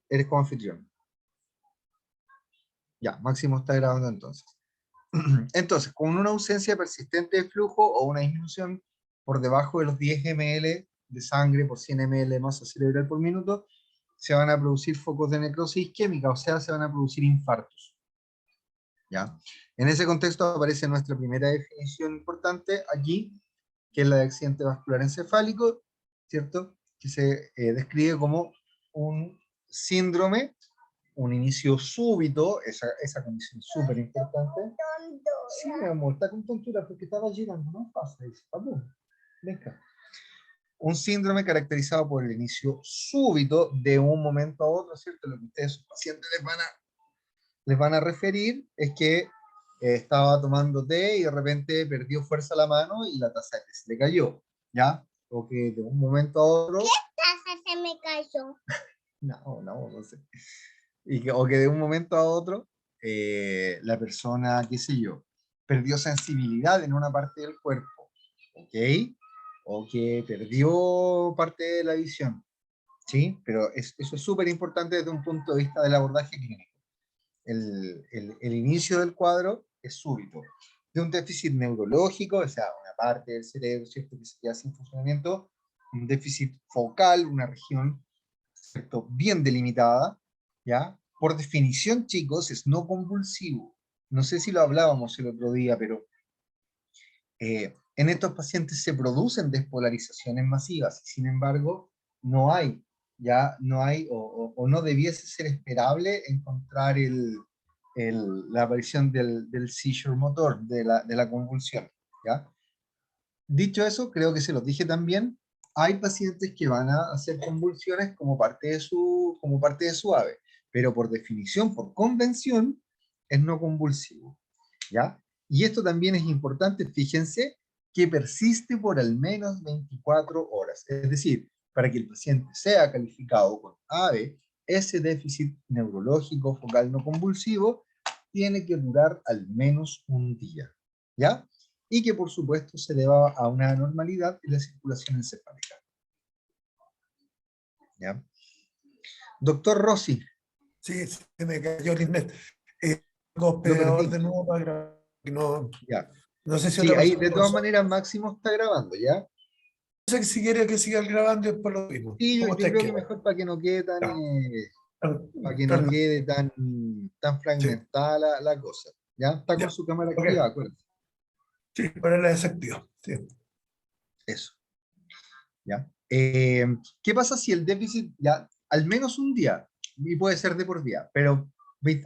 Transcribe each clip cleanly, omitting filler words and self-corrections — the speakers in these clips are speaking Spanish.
Eres como anfitrión. Ya, Máximo está grabando entonces. Entonces, con una ausencia persistente de flujo o una disminución por debajo de los 10 ml de sangre por 100 ml de masa cerebral por minuto, se van a producir focos de necrosis isquémica, o sea, se van a producir infartos. ¿Ya? En ese contexto aparece nuestra primera definición importante aquí, que es la de accidente vascular encefálico, ¿cierto? Que se describe como un síndrome, un inicio súbito, esa condición súper importante. Sí, mi amor, está con tontura porque estaba llegando, no pasa eso, vamos, venga. Un síndrome caracterizado por el inicio súbito de un momento a otro, ¿cierto? Lo que ustedes, sus pacientes, les van a referir es que estaba tomando té y de repente perdió fuerza la mano y la taza de té se le cayó, ¿ya? O que de un momento a otro... ¿Qué taza se me cayó? No sé. O que de un momento a otro la persona, qué sé yo, perdió sensibilidad en una parte del cuerpo, ¿ok? O que perdió parte de la visión, ¿sí? Pero eso es súper importante desde un punto de vista del abordaje clínico. El inicio del cuadro es súbito. De un déficit neurológico, o sea, una parte del cerebro, ¿cierto?, que se queda sin funcionamiento, un déficit focal, una región, ¿cierto?, bien delimitada, ¿ya? Por definición, chicos, es no convulsivo. No sé si lo hablábamos el otro día, pero en estos pacientes se producen despolarizaciones masivas, sin embargo, no hay, ya no hay, o no debiese ser esperable encontrar la aparición del seizure motor, de la convulsión, ¿ya? Dicho eso, creo que se los dije también, hay pacientes que van a hacer convulsiones como parte de su AVE, pero por definición, por convención, es no convulsivo, ¿ya? Y esto también es importante, fíjense, que persiste por al menos 24 horas. Es decir, para que el paciente sea calificado con AVE, ese déficit neurológico focal no convulsivo tiene que durar al menos un día, ¿ya? Y que por supuesto se deba a una anormalidad en la circulación encefálica. ¿Ya? Doctor Rossi. Sí, se me cayó el internet. Tengo Lo hospedador perdí. de nuevo para grabar. No, Ya. no sé si Sí, otra ahí persona de lo todas usó. maneras Máximo está grabando, ¿ya? No sé si quiere que siga grabando y después lo mismo. Sí, Como yo usted creo que quiera. mejor para que no quede tan, Ya. para que no Calma. quede tan Sí, fragmentada la cosa. ¿Ya? Está con ya. su cámara Ok. activada, acuérdense. Sí, ponerla desactiva. Sí. Eso. ¿Ya? ¿Qué pasa si el déficit, ya, al menos un día, y puede ser de por día, pero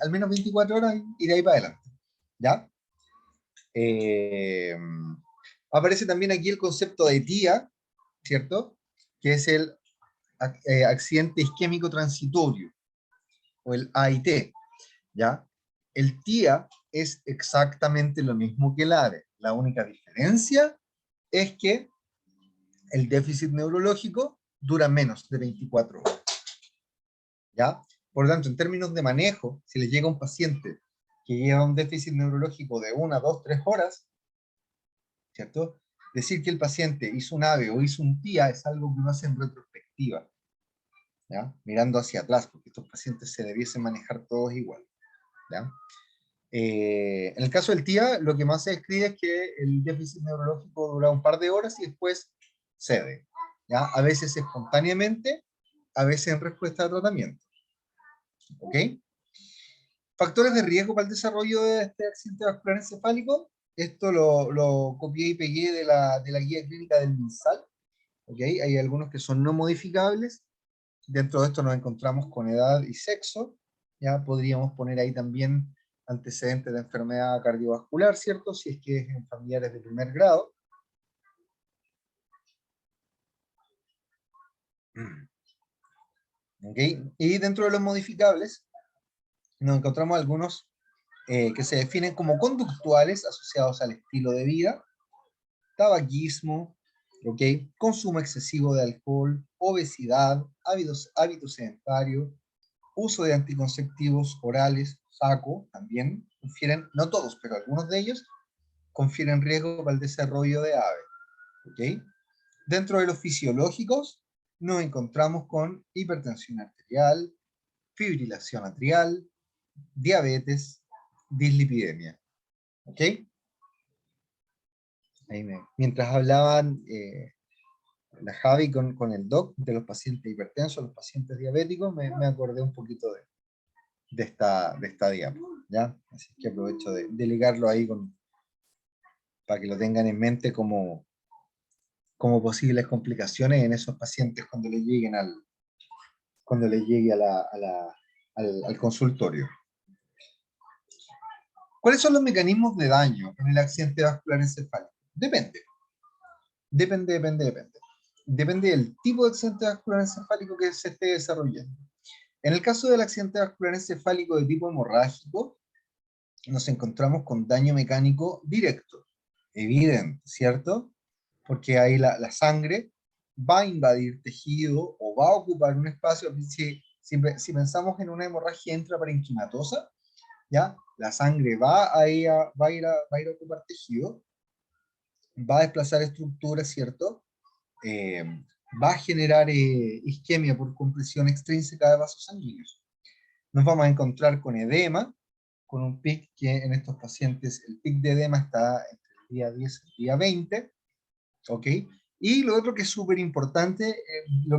al menos 24 horas y de ahí para adelante? ¿Ya? Eh, Aparece también aquí el concepto de TIA, ¿cierto? Que es el accidente isquémico transitorio, o el AIT, ¿ya? El TIA es exactamente lo mismo que el ARE. La única diferencia es que el déficit neurológico dura menos de 24 horas, ¿ya? Por lo tanto, en términos de manejo, si le llega un paciente que lleva un déficit neurológico de 1, 2, 3 horas, ¿cierto? Decir que el paciente hizo un AVE o hizo un TIA es algo que uno hace en retrospectiva, ¿ya? Mirando hacia atrás, porque estos pacientes se debiesen manejar todos igual, ¿ya? En el caso del TIA, lo que más se describe es que el déficit neurológico dura un par de horas y después cede, ¿ya? A veces espontáneamente, a veces en respuesta a tratamiento, ¿ok? Factores de riesgo para el desarrollo de este accidente vascular encefálico, esto lo copié y pegué de la guía clínica del MinSal, ¿ok? Hay algunos que son no modificables. Dentro de esto nos encontramos con edad y sexo. Ya podríamos poner ahí también antecedentes de enfermedad cardiovascular, ¿cierto? Si es que es en familiares de primer grado. ¿Ok? Y dentro de los modificables nos encontramos algunos que se definen como conductuales asociados al estilo de vida, tabaquismo, ¿ok? Consumo excesivo de alcohol, obesidad, hábitos sedentarios, uso de anticonceptivos orales, SACO, también confieren, no todos, pero algunos de ellos, confieren riesgo para el desarrollo de AVE. ¿Ok? Dentro de los fisiológicos, nos encontramos con hipertensión arterial, fibrilación atrial, diabetes, dislipidemia. ¿Ok? Mientras hablaban la Javi con el doc de los pacientes hipertensos, los pacientes diabéticos, me acordé un poquito de esta diapo, ¿ya? Así que aprovecho de ligarlo ahí para que lo tengan en mente como posibles complicaciones en esos pacientes cuando les lleguen cuando les llegue al consultorio. ¿Cuáles son los mecanismos de daño en el accidente vascular encefálico? Depende. Depende del tipo de accidente vascular encefálico que se esté desarrollando. En el caso del accidente vascular encefálico de tipo hemorrágico, nos encontramos con daño mecánico directo, evidente, ¿cierto? Porque ahí la sangre va a invadir tejido o va a ocupar un espacio. Si pensamos en una hemorragia intraparenquimatosa, ¿ya? La sangre va a ir a ocupar tejido, va a desplazar estructuras, ¿cierto? Va a generar isquemia por compresión extrínseca de vasos sanguíneos. Nos vamos a encontrar con edema, con un pic que en estos pacientes, el pic de edema está entre el día 10 y el día 20, ¿ok? Y lo otro que es súper importante,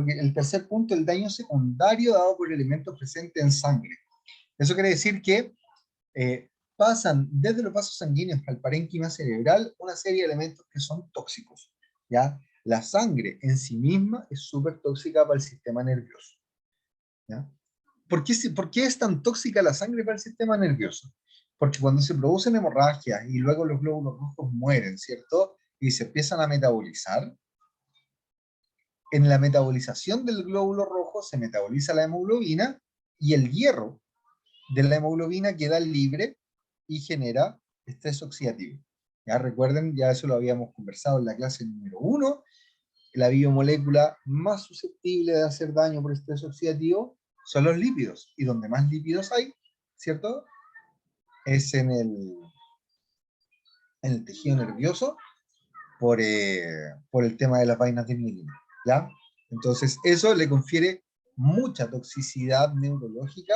el tercer punto, el daño secundario dado por elementos presentes en sangre. Eso quiere decir que pasan desde los vasos sanguíneos al parénquima cerebral una serie de elementos que son tóxicos, ¿ya? La sangre en sí misma es súper tóxica para el sistema nervioso, ¿ya? ¿Por qué es tan tóxica la sangre para el sistema nervioso? Porque cuando se producen hemorragias y luego los glóbulos rojos mueren, ¿cierto? Y se empiezan a metabolizar, en la metabolización del glóbulo rojo se metaboliza la hemoglobina y el hierro de la hemoglobina queda libre y genera estrés oxidativo. Ya recuerden, ya eso lo habíamos conversado en la clase número 1, la biomolécula más susceptible de hacer daño por estrés oxidativo son los lípidos, y donde más lípidos hay, ¿cierto? Es en el tejido nervioso por el tema de las vainas de mielina, ¿ya? Entonces eso le confiere mucha toxicidad neurológica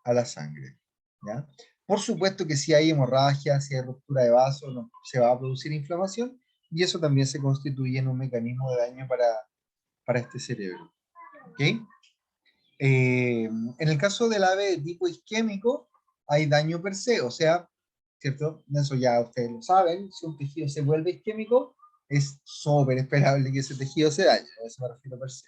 a la sangre, ¿ya? Por supuesto que si hay hemorragia, si hay ruptura de vaso, no, se va a producir inflamación, y eso también se constituye en un mecanismo de daño para este cerebro, ¿ok? En el caso del AVE de tipo isquémico, hay daño per se, o sea, ¿cierto? Eso ya ustedes lo saben, si un tejido se vuelve isquémico, es súper esperable que ese tejido se dañe, a eso me refiero per se.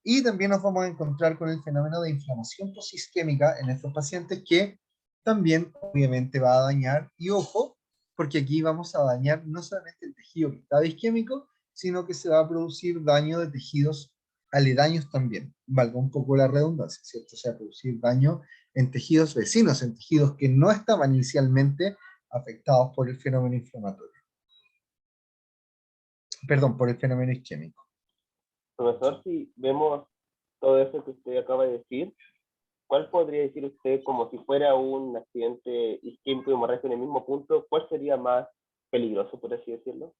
Y también nos vamos a encontrar con el fenómeno de inflamación posisquémica en estos pacientes que también obviamente va a dañar, y ojo, porque aquí vamos a dañar no solamente el tejido que está isquémico, sino que se va a producir daño de tejidos aledaños también, valga un poco la redundancia, ¿cierto? O sea, producir daño en tejidos vecinos, en tejidos que no estaban inicialmente afectados por el fenómeno inflamatorio. Perdón, por el fenómeno isquémico. Profesor, si vemos todo eso que usted acaba de decir, ¿cuál podría decir usted como si fuera un accidente isquémico y hemorrágico en el mismo punto? ¿Cuál sería más peligroso, por así decirlo?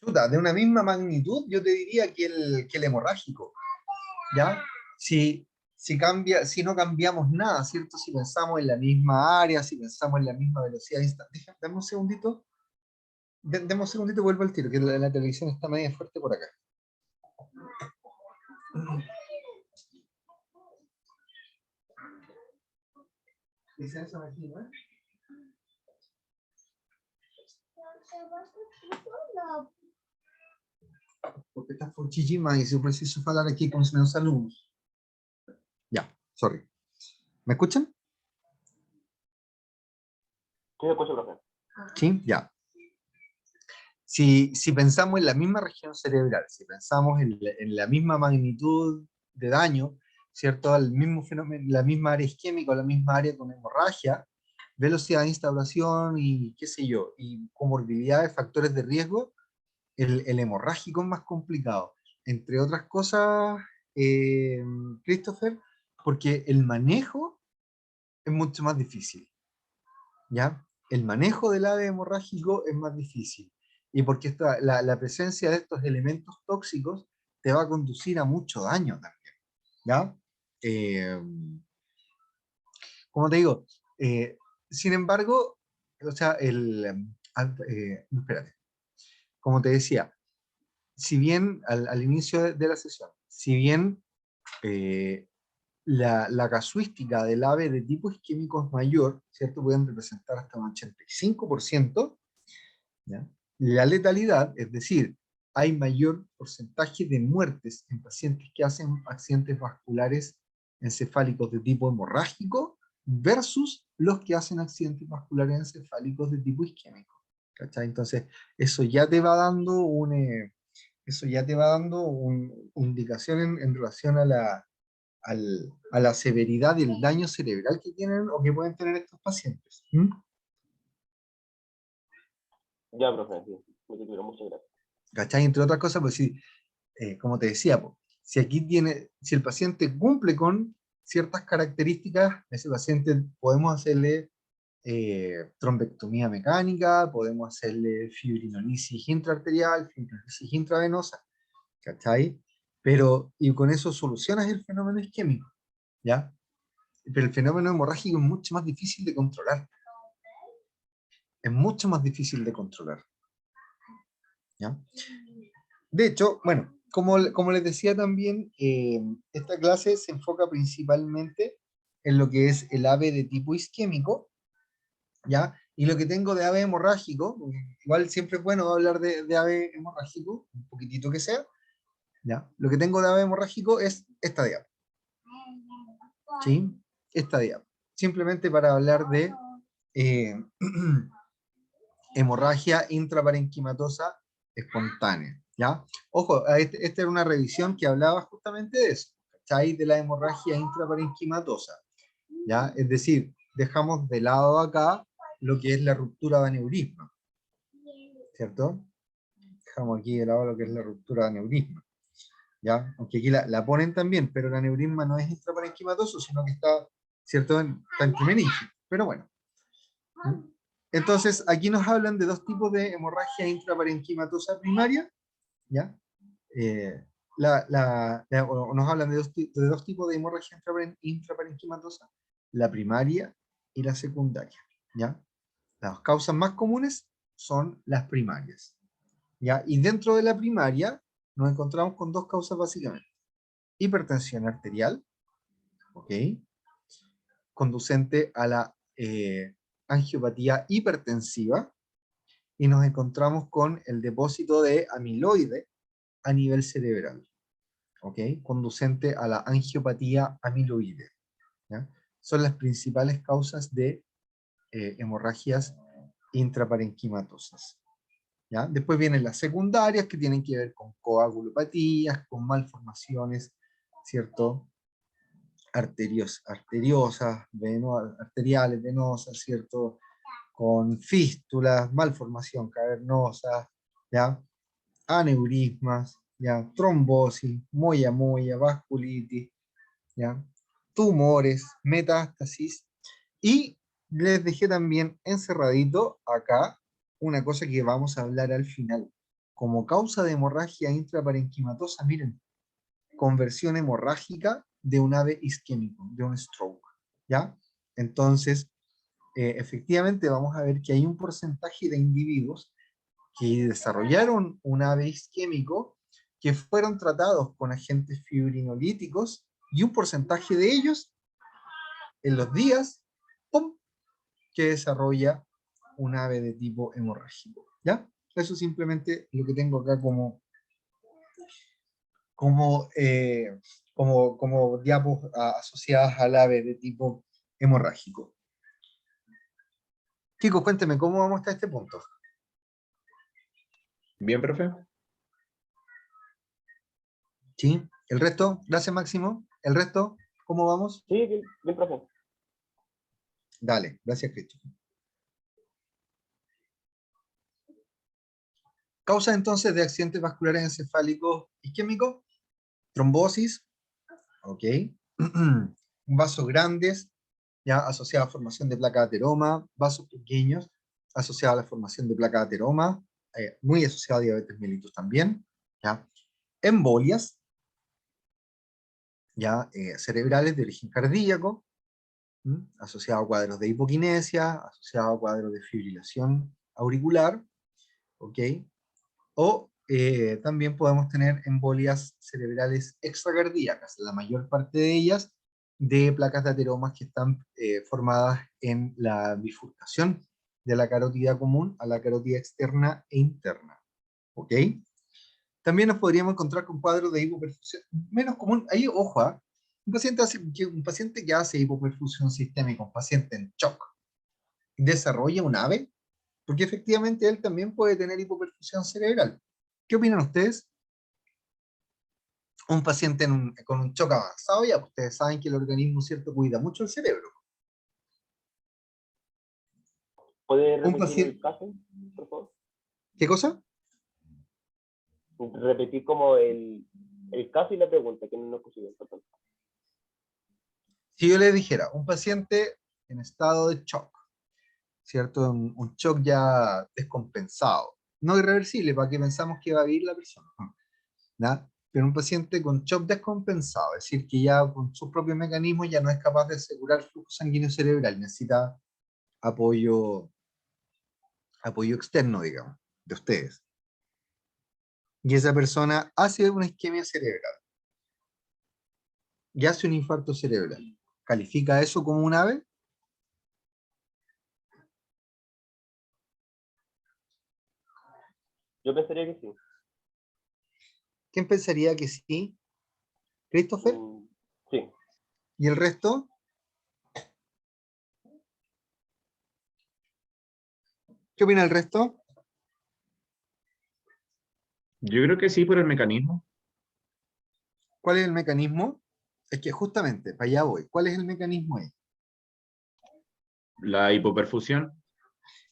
Chuta, de una misma magnitud, yo te diría que el hemorrágico, ¿ya? Si no cambiamos nada, ¿cierto? Si pensamos en la misma área, si pensamos en la misma velocidad instantánea. Dame un segundito. Deme un segundito y vuelvo al tiro, que la televisión está media fuerte por acá. Porque está forchísima y yo preciso hablar aquí con menos alumnos. Ya, sorry. ¿Me escuchan? ¿Qué me escucha, profe? Sí, ya. Si pensamos en la misma región cerebral, si pensamos en la misma magnitud de daño, ¿cierto? Al mismo fenómeno, la misma área isquémica, la misma área con hemorragia, velocidad de instauración y qué sé yo, y comorbilidades, factores de riesgo, el hemorrágico es más complicado. Entre otras cosas, Christopher, porque el manejo es mucho más difícil, ¿ya? El manejo del ave hemorrágico es más difícil. Y porque la presencia de estos elementos tóxicos te va a conducir a mucho daño también, ¿ya? como te digo, sin embargo, o sea, no, espérate, como te decía, si bien al inicio de la sesión, si bien eh, la casuística del ave de tipo isquémico es mayor, ¿cierto? Pueden representar hasta un 85%, ¿ya? La letalidad, es decir, hay mayor porcentaje de muertes en pacientes que hacen accidentes vasculares encefálicos de tipo hemorrágico versus los que hacen accidentes vasculares encefálicos de tipo isquémico. ¿Cachai? Entonces, eso ya te va dando eso ya te va dando una indicación en relación a a la severidad y el daño cerebral que tienen o que pueden tener estos pacientes. ¿Mm? Ya, profe, sí, muchas gracias. ¿Cachai? Entre otras cosas, pues sí, como te decía, pues, si el paciente cumple con ciertas características, ese paciente podemos hacerle trombectomía mecánica, podemos hacerle fibrinolisis intraarterial, fibrinolisis intravenosa, ¿cachai? Pero, y con eso solucionas el fenómeno isquémico, ¿ya? Pero el fenómeno hemorrágico es mucho más difícil de controlar. Es mucho más difícil de controlar, ¿ya? De hecho, bueno, como les decía también, esta clase se enfoca principalmente en lo que es el ave de tipo isquémico, ¿ya? Y lo que tengo de ave hemorrágico, igual siempre es bueno hablar de ave hemorrágico, un poquitito que sea, ¿ya? Lo que tengo de ave hemorrágico es esta diapo, ¿sí? Esta diapo. Simplemente para hablar de eh, hemorragia intraparenquimatosa espontánea, ¿ya? Ojo, esta era una revisión que hablaba justamente de eso, ¿cachai? De la hemorragia intraparenquimatosa, ¿ya? Es decir, dejamos de lado acá lo que es la ruptura de aneurisma, ¿cierto? Dejamos aquí de lado lo que es la ruptura de aneurisma, ¿ya? Aunque aquí la ponen también, pero el aneurisma no es intraparenquimatoso, sino que está, ¿cierto? Está entre meninges, pero bueno. Entonces, aquí nos hablan de dos tipos de hemorragia intraparenquimatosa primaria, ¿ya? O nos hablan de dos tipos de hemorragia intraparenquimatosa, la primaria y la secundaria, ¿ya? Las causas más comunes son las primarias, ¿ya? Y dentro de la primaria nos encontramos con dos causas básicamente. Hipertensión arterial, ¿ok? Conducente a la angiopatía hipertensiva, y nos encontramos con el depósito de amiloide a nivel cerebral, ¿ok? Conducente a la angiopatía amiloide, ¿ya? Son las principales causas de hemorragias intraparenquimatosas, ¿ya? Después vienen las secundarias que tienen que ver con coagulopatías, con malformaciones, ¿cierto? Arteriosas, arteriales, venosas, ¿cierto? Con fístulas, malformación cavernosa, ¿ya? Aneurismas, ¿ya? Trombosis, moya, vasculitis, ¿ya? Tumores, metástasis, y les dejé también encerradito acá una cosa que vamos a hablar al final. Como causa de hemorragia intraparenquimatosa, miren, conversión hemorrágica de un ave isquémico, de un stroke, ¿ya? Entonces, efectivamente vamos a ver que hay un porcentaje de individuos que desarrollaron un ave isquémico que fueron tratados con agentes fibrinolíticos y un porcentaje de ellos en los días, ¡pum!, que desarrolla un ave de tipo hemorrágico, ¿ya? Eso simplemente lo que tengo acá como, como diapos asociadas al ave de tipo hemorrágico. Chicos, cuénteme, ¿cómo vamos hasta este punto? Bien, profe. ¿Sí? ¿El resto? Gracias, Máximo. ¿El resto? ¿Cómo vamos? Sí, bien, profe. Dale, gracias, Cristian. Causa entonces de accidentes vasculares encefálicos isquémicos: trombosis, ¿ok? Vasos grandes, ya asociados a formación de placa de ateroma, vasos pequeños, asociados a la formación de placa de ateroma, muy asociado a diabetes mellitus también, ¿ya? Embolias, ya cerebrales de origen cardíaco, asociado a cuadros de hipoquinesia, asociado a cuadros de fibrilación auricular, ¿ok? O también podemos tener embolias cerebrales extracardíacas, la mayor parte de ellas de placas de ateromas que están formadas en la bifurcación de la carótida común a la carótida externa e interna, ¿ok? También nos podríamos encontrar con cuadros de hipoperfusión menos común. Ahí, ojo, un paciente que hace hipoperfusión sistémica, un paciente en shock, desarrolla un AVE, porque efectivamente él también puede tener hipoperfusión cerebral. ¿Qué opinan ustedes? Un paciente con un shock avanzado, ya ustedes saben que el organismo, ¿cierto?, cuida mucho el cerebro. ¿Puede Un repetir el paciente, caso, por favor? ¿qué cosa? Repetir como el caso y la pregunta, que no es posible. Perdón. Si yo les dijera, un paciente en estado de shock, ¿cierto? Un shock ya descompensado, no irreversible, para que pensamos que va a vivir la persona, ¿no? Pero un paciente con shock descompensado, es decir, que ya con sus propios mecanismos ya no es capaz de asegurar el flujo sanguíneo cerebral, necesita apoyo, apoyo externo, digamos, de ustedes. Y esa persona hace una isquemia cerebral y hace un infarto cerebral. ¿Califica eso como un AVE? Yo pensaría que sí. ¿Quién pensaría que sí? ¿Christopher? Sí. ¿Y el resto? ¿Qué opina el resto? Yo creo que sí por el mecanismo. ¿Cuál es el mecanismo? Es que justamente, para allá voy. ¿Cuál es el mecanismo ahí? La hipoperfusión.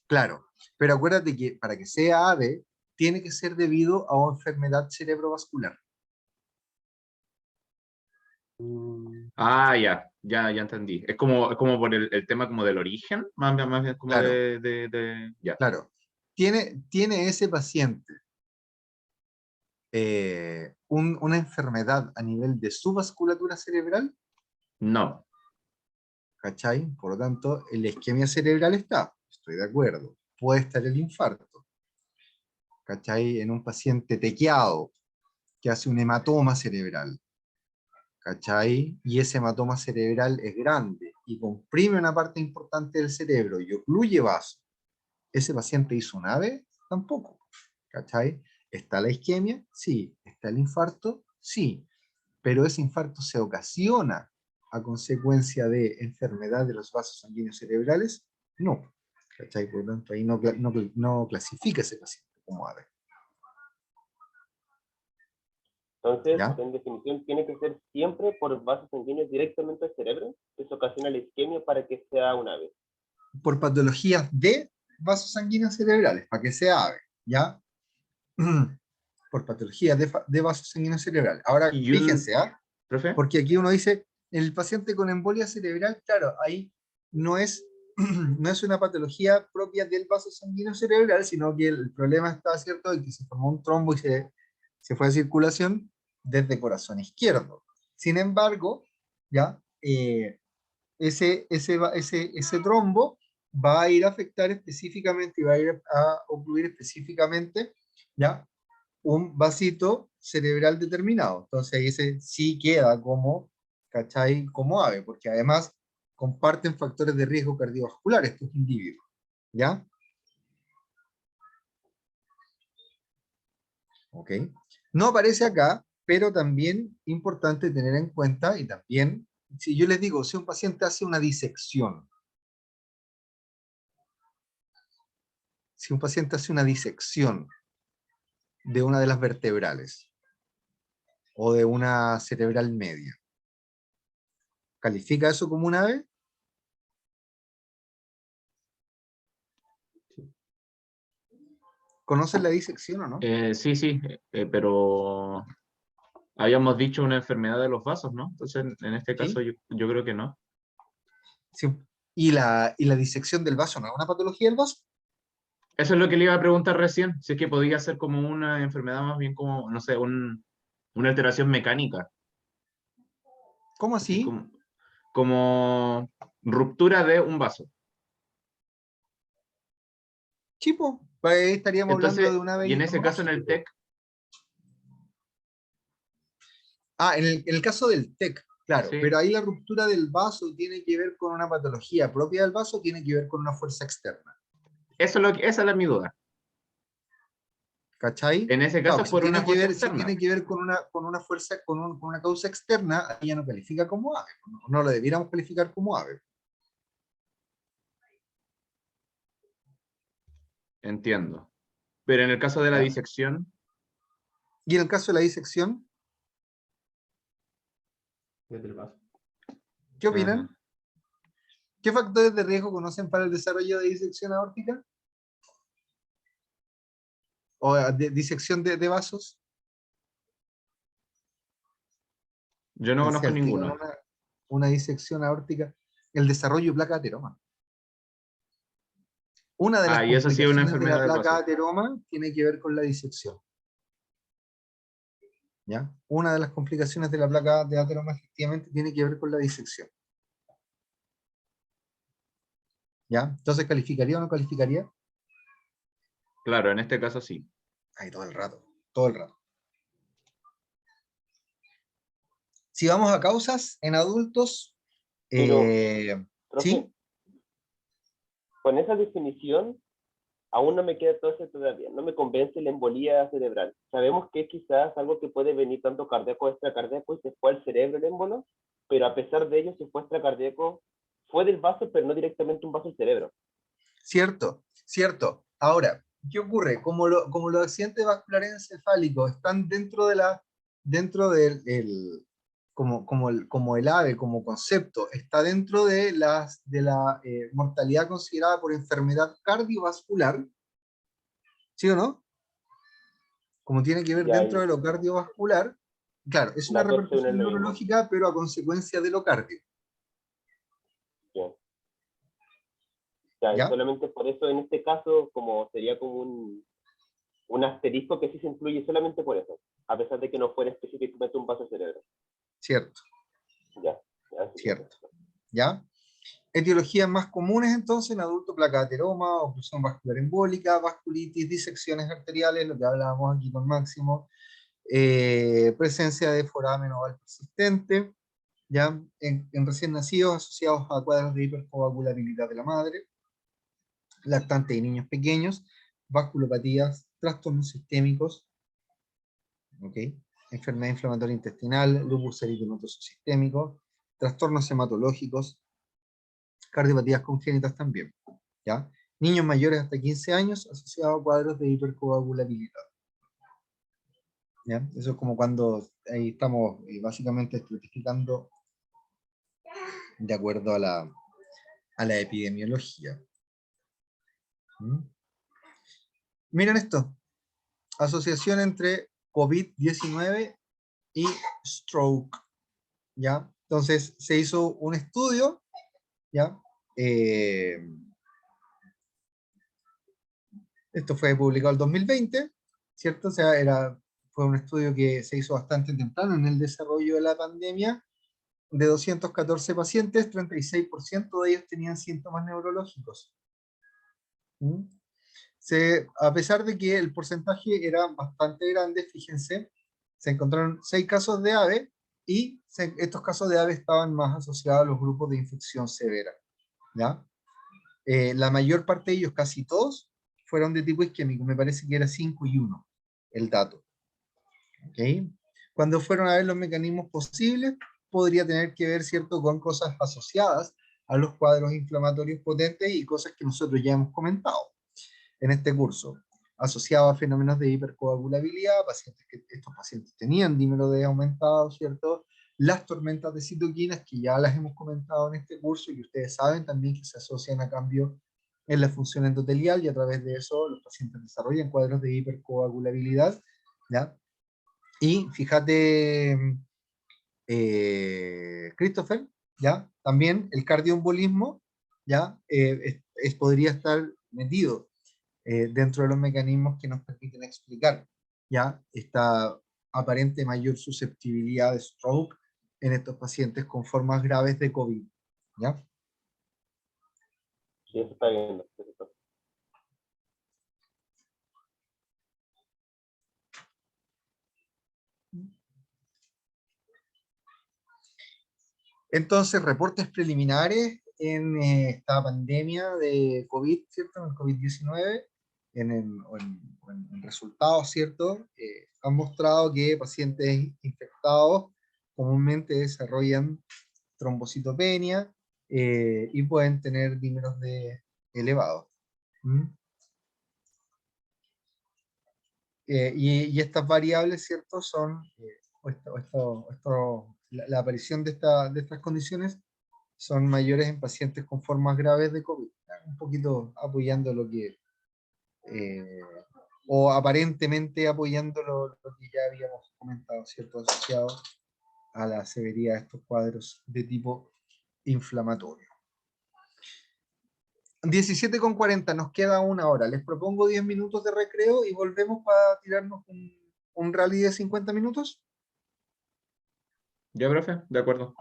Claro, pero acuérdate que para que sea AVE, tiene que ser debido a una enfermedad cerebrovascular. Ah, ya entendí. Es como por el tema como del origen, más bien como Claro, ya. claro. ¿Tiene ese paciente una enfermedad a nivel de su vasculatura cerebral? No. ¿Cachai? Por lo tanto, la isquemia cerebral está, estoy de acuerdo. Puede estar el infarto, ¿cachai? En un paciente tequiado que hace un hematoma cerebral, ¿cachai? Y ese hematoma cerebral es grande y comprime una parte importante del cerebro y ocluye vaso. ¿Ese paciente hizo un AVE? Tampoco, ¿cachai? ¿Está la isquemia? Sí. ¿Está el infarto? Sí. Pero ese infarto se ocasiona a consecuencia de enfermedad de los vasos sanguíneos cerebrales, no. ¿Cachai? Por lo tanto, ahí no clasifica ese paciente como AVE. Entonces, ¿Ya? en definición, tiene que ser siempre por vasos sanguíneos directamente al cerebro. Eso ocasiona la isquemia para que sea un AVE. Por patologías de vasos sanguíneos cerebrales, para que sea AVE, ¿ya? Por patologías de vasos sanguíneos cerebrales. Ahora, Y fíjense, ¿ah? profe, Porque aquí uno dice, el paciente con embolia cerebral, claro, ahí no es, no es una patología propia del vaso sanguíneo cerebral, sino que el problema está, ¿cierto?, en que se formó un trombo y se fue a circulación desde corazón izquierdo. Sin embargo, ya, ese trombo va a ir a afectar específicamente y va a ir a ocluir específicamente, ¿ya?, un vasito cerebral determinado. Entonces ahí ese sí queda como, ¿cachai? Como AVE, porque además comparten factores de riesgo cardiovascular estos individuos, ¿ya? ¿Ok? No aparece acá, pero también importante tener en cuenta, y también, si yo les digo, si un paciente hace una disección, si un paciente hace una disección de una de las vertebrales o de una cerebral media, ¿califica eso como un AVE? ¿Conocen la disección o no? sí, pero habíamos dicho una enfermedad de los vasos, ¿no? Entonces, en este caso, ¿Sí? yo creo que no. Sí. ¿Y la disección del vaso no es una patología del vaso? Eso es lo que le iba a preguntar recién, si es que podía ser como una enfermedad más bien como, no sé, una alteración mecánica. ¿Cómo Así así? como, ruptura de un vaso. Chipo, pues ahí estaríamos hablando Entonces, de una y en vez. ese caso en el TEC, En el caso del TEC, claro, sí, pero ahí la ruptura del vaso tiene que ver con una patología propia del vaso, tiene que ver con una fuerza externa. esa es mi duda. ¿Cachai? En ese caso Claro, es por una fuerza si externa. tiene que ver con una fuerza, con una causa externa, ahí ya no califica como AVE. No lo debiéramos calificar como AVE. Entiendo. Pero en el caso de la ¿Ya? disección, Y en el caso de la disección, Desde el vaso. ¿qué ajá. opinan? ¿Qué factores de riesgo conocen para el desarrollo de disección aórtica? ¿O de disección de vasos? Yo no Si conozco alteran ninguno. una disección aórtica, el desarrollo de placa de ateroma. Una de las Y eso sí es una complicaciones de la enfermedad del placa vaso. de ateroma tiene que ver con la disección. ¿Ya? Una de las complicaciones de la placa de ateroma efectivamente tiene que ver con la disección. ¿Ya? Entonces, ¿calificaría o no calificaría? Claro, en este caso sí. Ahí todo el rato, todo el rato. Si vamos a causas en adultos, Pero, ¿sí? profe, con esa definición, aún no me queda todo eso todavía. No me convence la embolía cerebral. Sabemos que es quizás algo que puede venir tanto cardíaco o extracardíaco y se fue al cerebro el émbolo, pero a pesar de ello, si fue extracardíaco, fue del vaso, pero no directamente un vaso al cerebro. Cierto, cierto. Ahora, ¿qué ocurre? Como los accidentes vasculares encefálicos están dentro como el AVE, como concepto, está dentro de la mortalidad considerada por enfermedad cardiovascular, ¿sí o no? Como tiene que ver Ya, dentro de y lo cardiovascular, claro, es una las dos se unen repercusión lo mismo. neurológica, pero a consecuencia de lo cardio, Ya. Ya, y ¿ya? solamente por eso, en este caso, como sería como un asterisco que sí se incluye solamente por eso, a pesar de que no fuera específicamente un vaso al cerebro. Cierto, Ya, ya, sí, cierto, ¿ya? Etiologías más comunes entonces en adulto: placa de ateroma, oclusión vascular embólica, vasculitis, disecciones arteriales, lo que hablábamos aquí con Máximo, presencia de foramen oval persistente, ¿ya? En recién nacidos asociados a cuadros de hipercoagulabilidad de la madre, lactantes y niños pequeños, vasculopatías, trastornos sistémicos, ¿ok? Enfermedad inflamatoria intestinal, lupus eritematoso sistémico, trastornos hematológicos, cardiopatías congénitas también, ¿ya? Niños mayores hasta 15 años asociados a cuadros de hipercoagulabilidad, ¿ya? Eso es como cuando ahí estamos básicamente estratificando de acuerdo a la epidemiología. ¿Mm? Miren esto, asociación entre COVID-19 y stroke, ¿ya? Entonces se hizo un estudio, ¿ya? Esto fue publicado el 2020, ¿cierto? O sea, fue un estudio que se hizo bastante temprano en el desarrollo de la pandemia. De 214 pacientes, 36% de ellos tenían síntomas neurológicos. ¿Mm? A pesar de que el porcentaje era bastante grande, fíjense, se encontraron 6 casos de AVE y estos casos de AVE estaban más asociados a los grupos de infección severa, ¿ya? La mayor parte de ellos, casi todos, fueron de tipo isquémico, me parece que era 5 y 1 el dato. ¿Okay? Cuando fueron a ver los mecanismos posibles, podría tener que ver, ¿cierto?, con cosas asociadas a los cuadros inflamatorios potentes y cosas que nosotros ya hemos comentado en este curso, asociado a fenómenos de hipercoagulabilidad, estos pacientes tenían dímero D aumentado, ¿cierto? Las tormentas de citoquinas, que ya las hemos comentado en este curso, y ustedes saben también que se asocian a cambio en la función endotelial, y a través de eso los pacientes desarrollan cuadros de hipercoagulabilidad, ¿ya? Y fíjate, Christopher, ¿ya? También el cardioembolismo, ¿ya? Podría estar metido dentro de los mecanismos que nos permiten explicar, ¿ya? Esta aparente mayor susceptibilidad de stroke en estos pacientes con formas graves de COVID, ¿ya? Sí, eso está viendo. Eso está. Entonces, reportes preliminares en esta pandemia de COVID, ¿cierto? En el COVID-19, o en resultados, ¿cierto? Han mostrado que pacientes infectados comúnmente desarrollan trombocitopenia y pueden tener dímeros de elevados. ¿Mm? Y estas variables, ¿cierto? Son, la aparición de estas condiciones son mayores en pacientes con formas graves de COVID. Un poquito apoyando lo que, eh, o aparentemente apoyando lo que ya habíamos comentado, ¿cierto? Asociado a la severidad de estos cuadros de tipo inflamatorio. 17:40, nos queda una hora. Les propongo 10 minutos de recreo y volvemos para tirarnos un rally de 50 minutos. ¿Ya, profe? De acuerdo.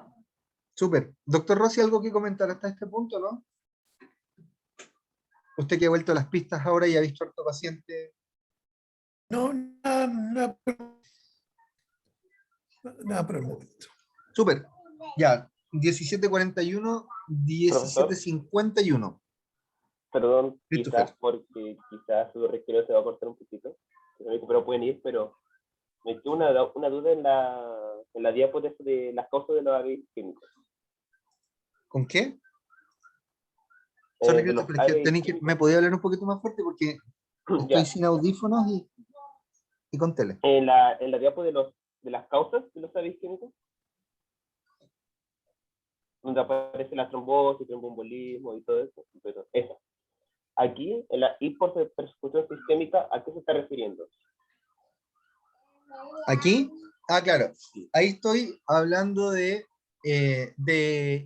Súper. Doctor Rossi, ¿algo que comentar hasta este punto, no? Usted que ha vuelto a las pistas ahora y ha visto a harto paciente. No, nada por el momento. Súper. Ya, 17:41, Profesor, 17:51. perdón, Christopher. quizás porque quizás su recreo se va a cortar un poquito, pero pueden ir, pero me quedó una duda en la diapo de las causas de los AVE isquémicos. ¿Con qué? Sorry, De los Christopher, es que AVE ¿me podía hablar un poquito más fuerte? Porque estoy ya, sin audífonos y con tele. en la diapo de las causas de los AVE isquémicos, donde aparece la trombosis, tromboembolismo y todo eso, pero esa. Aquí, en la hiperperfusión sistémica, ¿a qué se está refiriendo? ¿Aquí? Ah, claro. Ahí estoy hablando de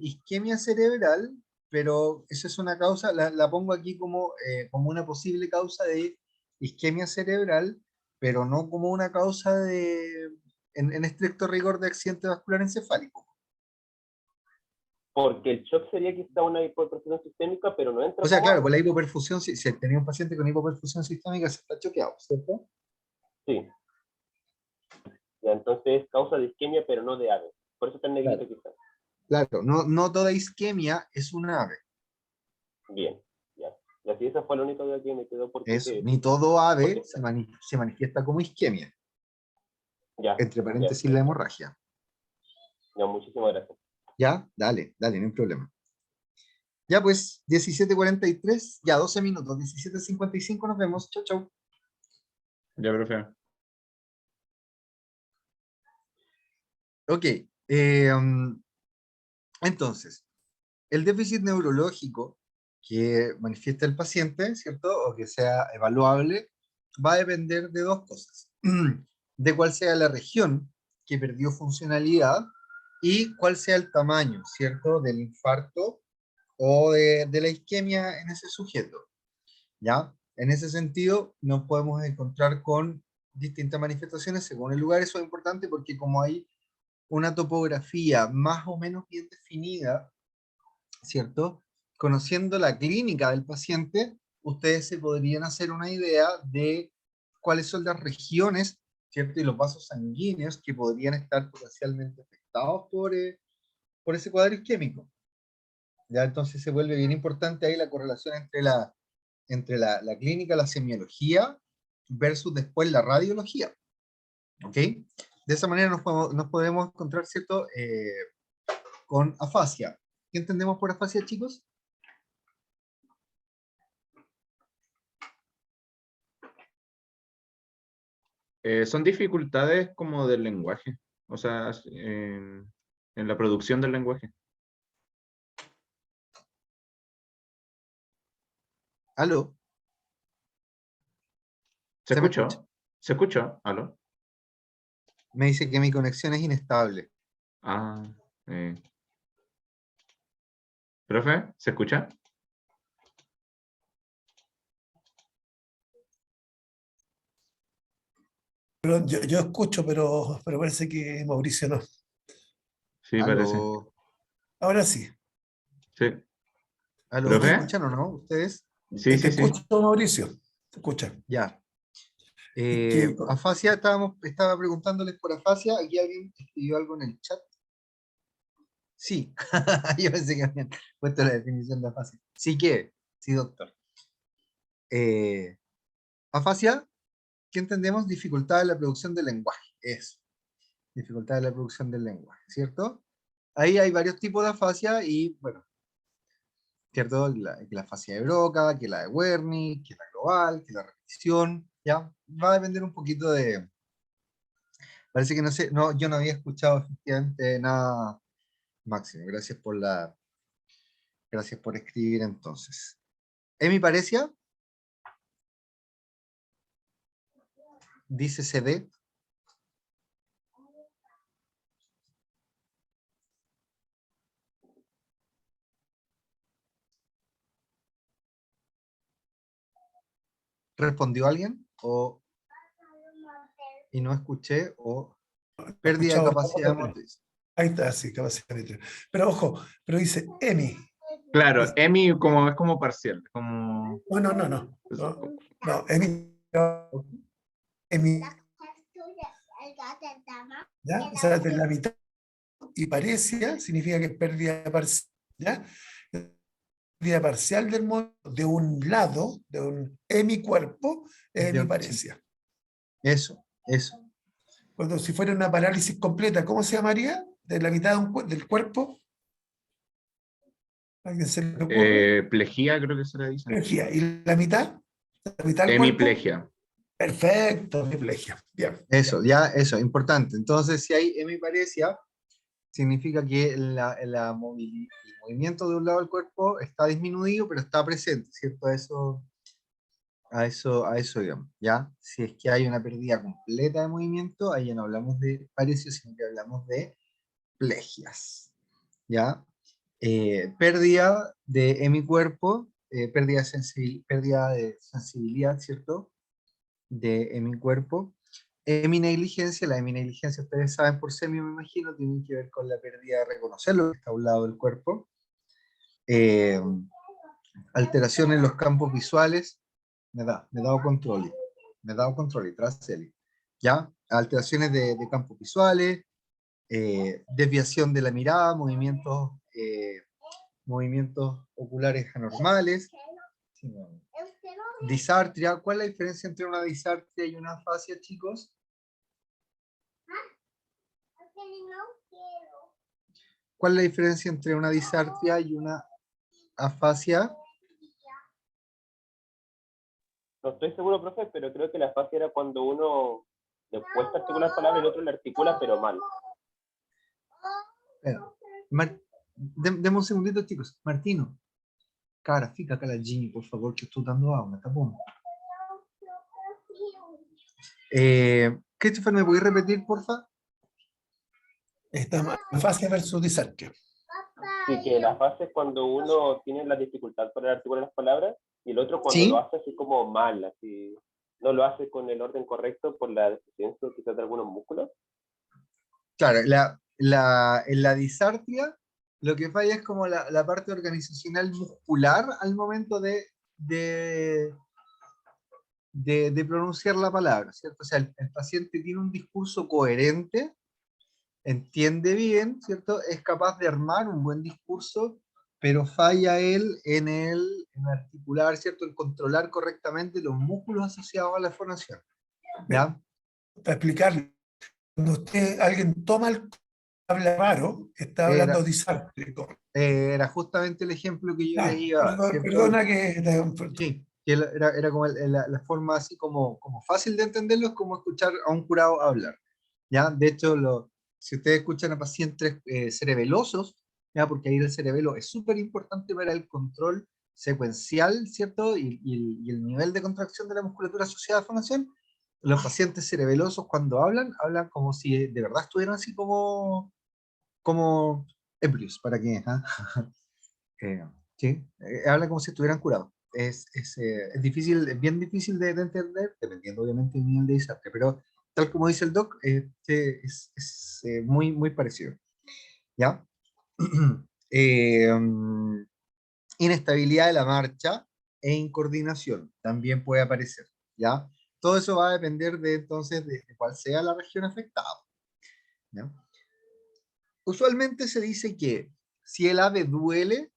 isquemia cerebral, pero esa es una causa, la pongo aquí como una posible causa de isquemia cerebral, pero no como una causa en estricto rigor de accidente vascular encefálico. Porque el shock sería quizá una hiperperfusión sistémica, pero no entra O sea, como claro, AVE. por la hipoperfusión, si tenía un paciente con hipoperfusión sistémica, se está choqueado, ¿cierto? Sí. Ya, entonces es causa de isquemia, pero no de AVE. Por eso está en negrito Claro. quizás. Claro, no toda isquemia es un AVE. Bien, ya. Y así esa fue la única duda que me quedó porque Eso, ni todo porque AVE se manifiesta como isquemia, ya, entre ya, paréntesis la hemorragia. ya, muchísimas gracias. ¿Ya? Dale, no hay problema. Ya pues, 17:43, ya 12 minutos, 17:55 nos vemos. Chau, chau. Ya, profe. Ok, entonces, el déficit neurológico que manifiesta el paciente, ¿cierto? O que sea evaluable, va a depender de dos cosas. De cuál sea la región que perdió funcionalidad y cuál sea el tamaño, ¿cierto? Del infarto o de la isquemia en ese sujeto, ¿ya? En ese sentido, nos podemos encontrar con distintas manifestaciones según el lugar. Eso es importante porque como hay una topografía más o menos bien definida, ¿cierto? Conociendo la clínica del paciente, ustedes se podrían hacer una idea de cuáles son las regiones, ¿cierto? Y los vasos sanguíneos que podrían estar potencialmente afectados por ese cuadro isquémico. ¿Ya? Entonces se vuelve bien importante ahí la correlación entre la clínica, la semiología, versus después la radiología. ¿Ok? De esa manera nos podemos encontrar, ¿cierto? Con afasia. ¿Qué entendemos por afasia, chicos? Son dificultades como del lenguaje, o sea, en la producción del lenguaje. ¿Aló? ¿Se ¿Se me escucha? escuchó? ¿Se escuchó? ¿Aló? Me dice que mi conexión es inestable. Ah, ¿profe? ¿Se escucha? Pero yo escucho, pero parece que Mauricio no. Sí, parece. ¿Aló? Ahora sí. Sí. ¿Aló, me ¿Profe? escuchan o no? ¿Ustedes? Sí, Te sí, sí. escucho, Mauricio. Te escucha. Ya. Que- Afasia, estaba preguntándoles por afasia. Aquí alguien escribió algo en el chat. Sí, yo pensé que habían puesto la definición de afasia. Sí que, sí, doctor. Eh, afasia, ¿qué entendemos? Dificultad en la producción del lenguaje. Eso, dificultad en la producción del lenguaje, ¿cierto? Ahí hay varios tipos de afasia y, bueno, ¿cierto? La afasia de Broca, que la de Wernicke, que la global, que la repetición, ¿ya? Va a depender un poquito de... Parece que no sé, no, yo no había escuchado efectivamente nada, Máximo. Gracias por escribir entonces. Emi Parecia, dice CD. ¿Respondió alguien? Y no escuché, o ¿Lo he pérdida de escuchado? capacidad motriz. Ahí está, sí, capacidad de meter. Pero ojo, pero dice EMI. Claro, EMI como, es como parcial, como... No, no, no, no. No, no, EMI. EMI, ¿ya? O sea, de la mitad y parecia significa que es pérdida parcial, ¿ya? Pérdida parcial del de un lado, de un hemicuerpo, es Sí, hemiparesia. eso. Cuando si fuera una parálisis completa, ¿cómo se llamaría? De la mitad de del cuerpo. ¿A alguien se le ocurre? Plejía creo que se le dice. Hemiplegia. ¿Y la mitad? ¿La mitad del cuerpo? Hemiplegia. Perfecto, hemiplegia. Bien. Eso, ya, eso, importante. Entonces, si hay hemiparesia, significa que el movimiento de un lado del cuerpo está disminuido, pero está presente, ¿cierto? A eso digamos, ¿ya? Si es que hay una pérdida completa de movimiento, ahí ya no hablamos de paresia, sino que hablamos de plegias, ¿ya? Pérdida de hemicuerpo, pérdida de sensibilidad, ¿cierto? De hemicuerpo. Heminegligencia, la heminegligencia, ustedes saben por semio, me imagino, tiene que ver con la pérdida de reconocer lo que está a un lado del cuerpo. Alteración en los campos visuales, me ha dado control, tras él. ¿Ya? Alteraciones de campos visuales, desviación de la mirada, movimientos oculares anormales, disartria. ¿Cuál es la diferencia entre una disartria y una afasia, chicos? ¿Cuál es la diferencia entre una disartria y una afasia? No estoy seguro, profe, pero creo que la afasia era cuando uno le cuesta articular palabras y el otro le articula, pero mal. Deme un segundito, chicos. Martino, cara, fica caladinho, por favor, que eu estou dando aula, tá bom? Christopher, ¿me podéis repetir, porfa? Está afasia versus disartria. Sí, que la afasia es cuando uno tiene la dificultad para articular las palabras y el otro cuando lo Sí, hace así como mal, así no lo hace con el orden correcto por la deficiencia quizás de algunos músculos. claro, en la disartria lo que falla es como la parte organizacional muscular al momento de pronunciar la palabra, ¿cierto? O sea, el paciente tiene un discurso coherente, entiende bien, ¿cierto? Es capaz de armar un buen discurso, pero falla él en articular, ¿cierto? En controlar correctamente los músculos asociados a la fonación, ¿ya? Para explicarle, cuando alguien toma el habla raro, está hablando Era, disártrico. era justamente el ejemplo que yo les iba a dar, ¿cierto? Perdona que Sí, que era como la forma así como fácil de entenderlo, es como escuchar a un curado hablar, ¿ya? De hecho, si ustedes escuchan a pacientes cerebelosos, ¿ya? Porque ahí el cerebelo es súper importante para el control secuencial, ¿cierto? Y el nivel de contracción de la musculatura asociada a fonación. Los pacientes cerebelosos cuando hablan como si de verdad estuvieran así como ebrios, ¿para qué? ¿Ah? Sí, hablan como si estuvieran curados. Es difícil, es bien difícil de entender, dependiendo obviamente del nivel de disartria, pero tal como dice el doc, es muy, muy parecido. ¿Ya? inestabilidad de la marcha e incoordinación, también puede aparecer, ¿ya? Todo eso va a depender de, entonces, de cuál sea la región afectada, ¿ya? Usualmente se dice que si el ave duele,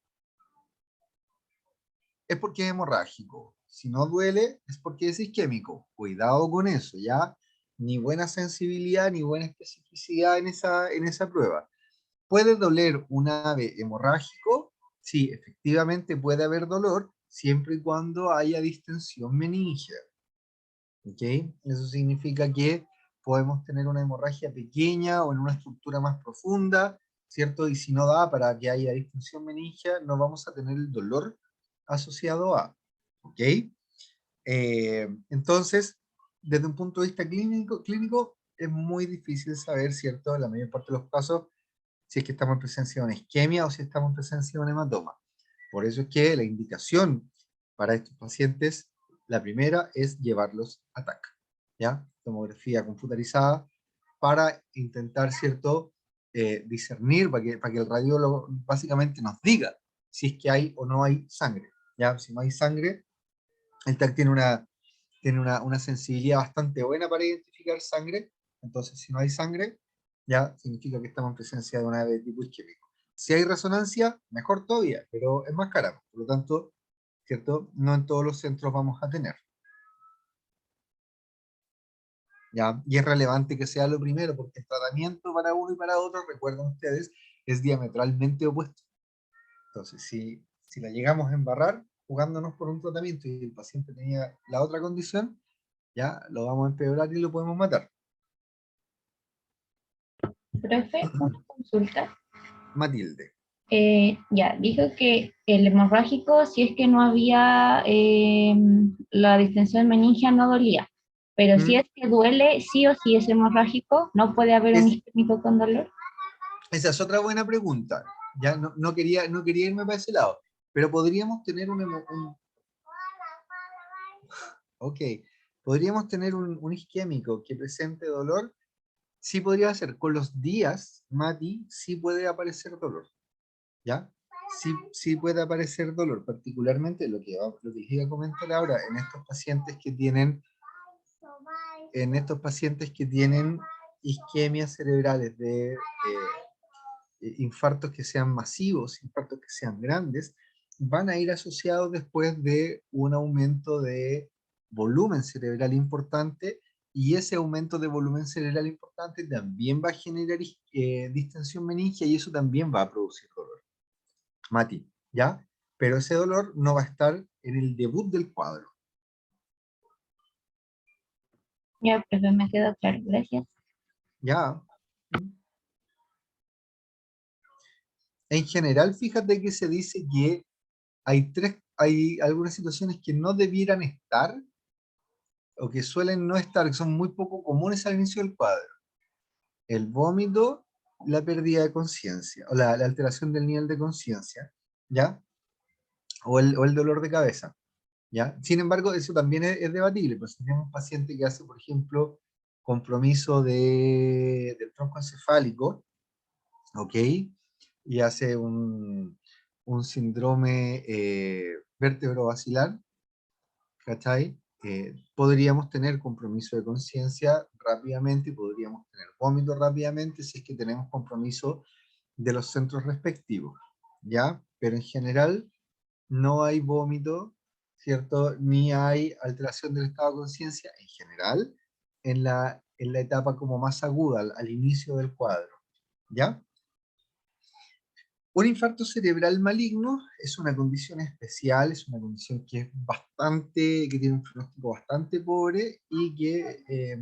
es porque es hemorrágico. Si no duele, es porque es isquémico. Cuidado con eso, ¿ya? Ni buena sensibilidad, ni buena especificidad en esa prueba. ¿Puede doler un ave hemorrágico? Sí, efectivamente puede haber dolor, siempre y cuando haya distensión meningea. ¿Ok? Eso significa que podemos tener una hemorragia pequeña o en una estructura más profunda, ¿cierto? Y si no da para que haya distensión meningea, no vamos a tener el dolor asociado a, ¿ok? Entonces, desde un punto de vista clínico es muy difícil saber, ¿cierto? En la mayor parte de los casos, si es que estamos en presencia de una isquemia o si estamos en presencia de un hematoma. Por eso es que la indicación para estos pacientes, la primera es llevarlos a TAC, ¿ya? Tomografía computarizada para intentar, ¿cierto? Discernir, para que el radiólogo básicamente nos diga si es que hay o no hay sangre, ¿ya? Si no hay sangre, el TAC tiene una sensibilidad bastante buena para identificar sangre, entonces si no hay sangre, ya significa que estamos en presencia de una ave de tipo isquémico. Si hay resonancia, mejor todavía, pero es más cara, por lo tanto, ¿cierto? No en todos los centros vamos a tener. ¿Ya? Y es relevante que sea lo primero, porque el tratamiento para uno y para otro, recuerden ustedes, es diametralmente opuesto. Entonces, si la llegamos a embarrar jugándonos por un tratamiento y el paciente tenía la otra condición, ya lo vamos a empeorar y lo podemos matar. Profe, una consulta. Matilde. Ya, dijo que el hemorrágico, si es que no había la distensión meningea, no dolía. Pero si es que duele, sí o sí es hemorrágico, no puede haber un isquémico con dolor. Esa es otra buena pregunta. Ya no quería irme para ese lado, pero podríamos tener ok, podríamos tener un isquémico que presente dolor. Sí podría ser. Con los días, Mati, sí puede aparecer dolor. ¿Ya? Sí puede aparecer dolor, particularmente lo que les iba a comentar ahora, en estos pacientes que tienen isquemias cerebrales de infartos que sean masivos, infartos que sean grandes, van a ir asociados después de un aumento de volumen cerebral importante, y ese aumento de volumen cerebral importante también va a generar distensión meningea y eso también va a producir dolor. Mati, ¿ya? Pero ese dolor no va a estar en el debut del cuadro. Ya, profe, me quedó claro. Gracias. ¿Ya? En general, fíjate que se dice que hay algunas situaciones que no debieran estar o que suelen no estar, que son muy poco comunes al inicio del cuadro. El vómito, la pérdida de conciencia, o la alteración del nivel de conciencia, ¿ya? O el dolor de cabeza, ¿ya? Sin embargo, eso también es debatible, pues si tenemos un paciente que hace, por ejemplo, compromiso del tronco encefálico, ¿ok? Y hace un síndrome vértebro-basilar, ¿cachai? Podríamos tener compromiso de conciencia rápidamente y podríamos tener vómito rápidamente si es que tenemos compromiso de los centros respectivos, ¿ya? Pero en general no hay vómito, ¿cierto? Ni hay alteración del estado de conciencia en general en la etapa como más aguda, al inicio del cuadro, ¿ya? Un infarto cerebral maligno es una condición especial, es una condición que es que tiene un pronóstico bastante pobre y que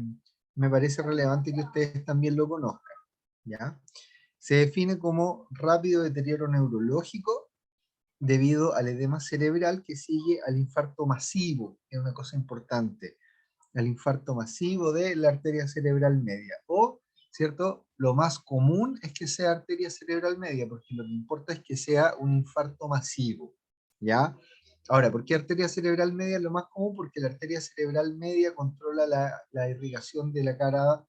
me parece relevante que ustedes también lo conozcan, ¿ya? Se define como rápido deterioro neurológico debido al edema cerebral que sigue al infarto masivo, que es una cosa importante, al infarto masivo de la arteria cerebral media, o ¿cierto? Lo más común es que sea arteria cerebral media, porque lo que importa es que sea un infarto masivo, ¿ya? Ahora, ¿por qué arteria cerebral media es lo más común? Porque la arteria cerebral media controla la irrigación de la cara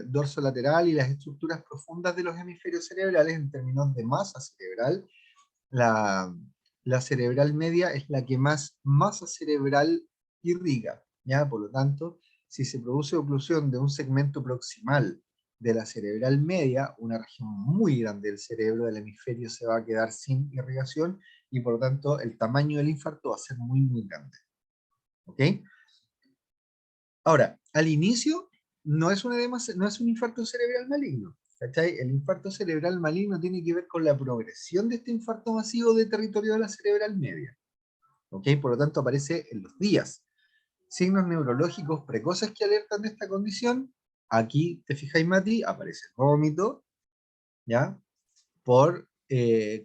dorsolateral y las estructuras profundas de los hemisferios cerebrales en términos de masa cerebral. la cerebral media es la que más masa cerebral irriga, ¿ya? Por lo tanto, si se produce oclusión de un segmento proximal de la cerebral media, una región muy grande del cerebro del hemisferio se va a quedar sin irrigación y por lo tanto el tamaño del infarto va a ser muy, muy grande. ¿Ok? Ahora, al inicio no es un infarto cerebral maligno. ¿Cachai? El infarto cerebral maligno tiene que ver con la progresión de este infarto masivo de territorio de la cerebral media. ¿Ok? Por lo tanto, aparece en los días. Signos neurológicos precoces que alertan de esta condición. Aquí, te fijáis, Mati, aparece el vómito, ¿ya? Por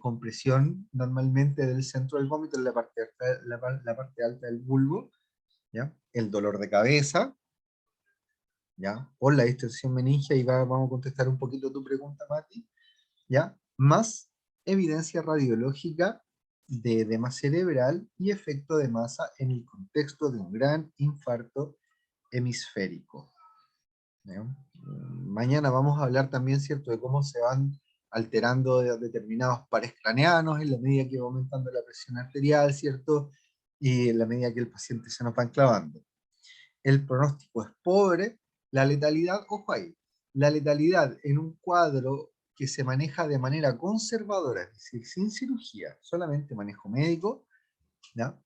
compresión normalmente del centro del vómito en la parte alta, la parte alta del bulbo, ¿ya? El dolor de cabeza, ¿ya? Por la distensión meningia, y vamos a contestar un poquito tu pregunta, Mati, ¿ya? Más evidencia radiológica de edema cerebral y efecto de masa en el contexto de un gran infarto hemisférico. ¿Ya? Mañana vamos a hablar también, ¿cierto?, de cómo se van alterando determinados pares craneanos en la medida que va aumentando la presión arterial, ¿cierto? Y en la medida que el paciente se nos va enclavando. El pronóstico es pobre, la letalidad, ojo ahí, la letalidad en un cuadro que se maneja de manera conservadora, es decir, sin cirugía, solamente manejo médico, ¿ya?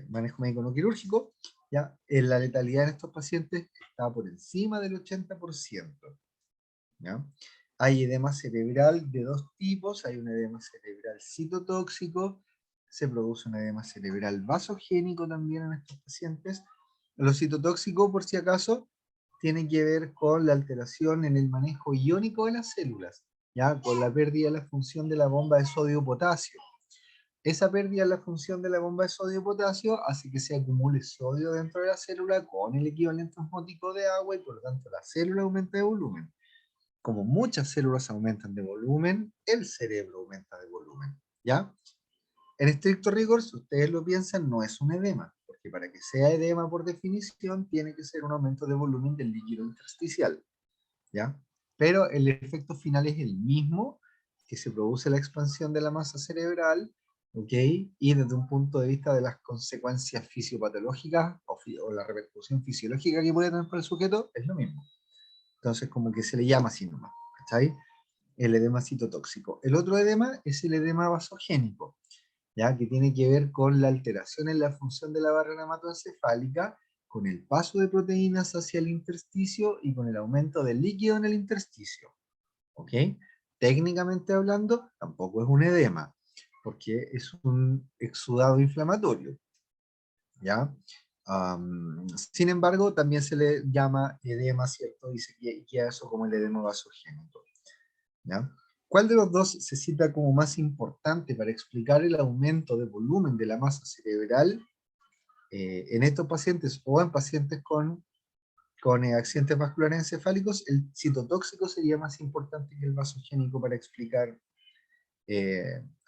Manejo médico no quirúrgico, ¿ya? La letalidad en estos pacientes está por encima del 80%. ¿Ya? Hay edema cerebral de dos tipos, hay un edema cerebral citotóxico, se produce un edema cerebral vasogénico también en estos pacientes. Lo citotóxico, por si acaso, tiene que ver con la alteración en el manejo iónico de las células, ¿ya? Con la pérdida de la función de la bomba de sodio-potasio. Esa pérdida de la función de la bomba de sodio-potasio hace que se acumule sodio dentro de la célula con el equivalente osmótico de agua y por lo tanto la célula aumenta de volumen. Como muchas células aumentan de volumen, el cerebro aumenta de volumen, ¿ya? En estricto rigor, si ustedes lo piensan, no es un edema, porque para que sea edema por definición tiene que ser un aumento de volumen del líquido intersticial, ¿ya? Pero el efecto final es el mismo, que se produce la expansión de la masa cerebral, ¿ok? Y desde un punto de vista de las consecuencias fisiopatológicas o la repercusión fisiológica que puede tener para el sujeto, es lo mismo. Entonces, como que se le llama así nomás, ¿cachai? El edema citotóxico. El otro edema es el edema vasogénico, ¿ya? Que tiene que ver con la alteración en la función de la barrera hematoencefálica, con el paso de proteínas hacia el intersticio y con el aumento del líquido en el intersticio. ¿Ok? Técnicamente hablando, tampoco es un edema, porque es un exudado inflamatorio, ¿ya? Sin embargo, también se le llama edema, ¿cierto? Y se queda eso como el edema vasogénico, ¿ya? ¿Cuál de los dos se cita como más importante para explicar el aumento de volumen de la masa cerebral en estos pacientes o en pacientes con accidentes vasculares encefálicos? El citotóxico sería más importante que el vasogénico para explicar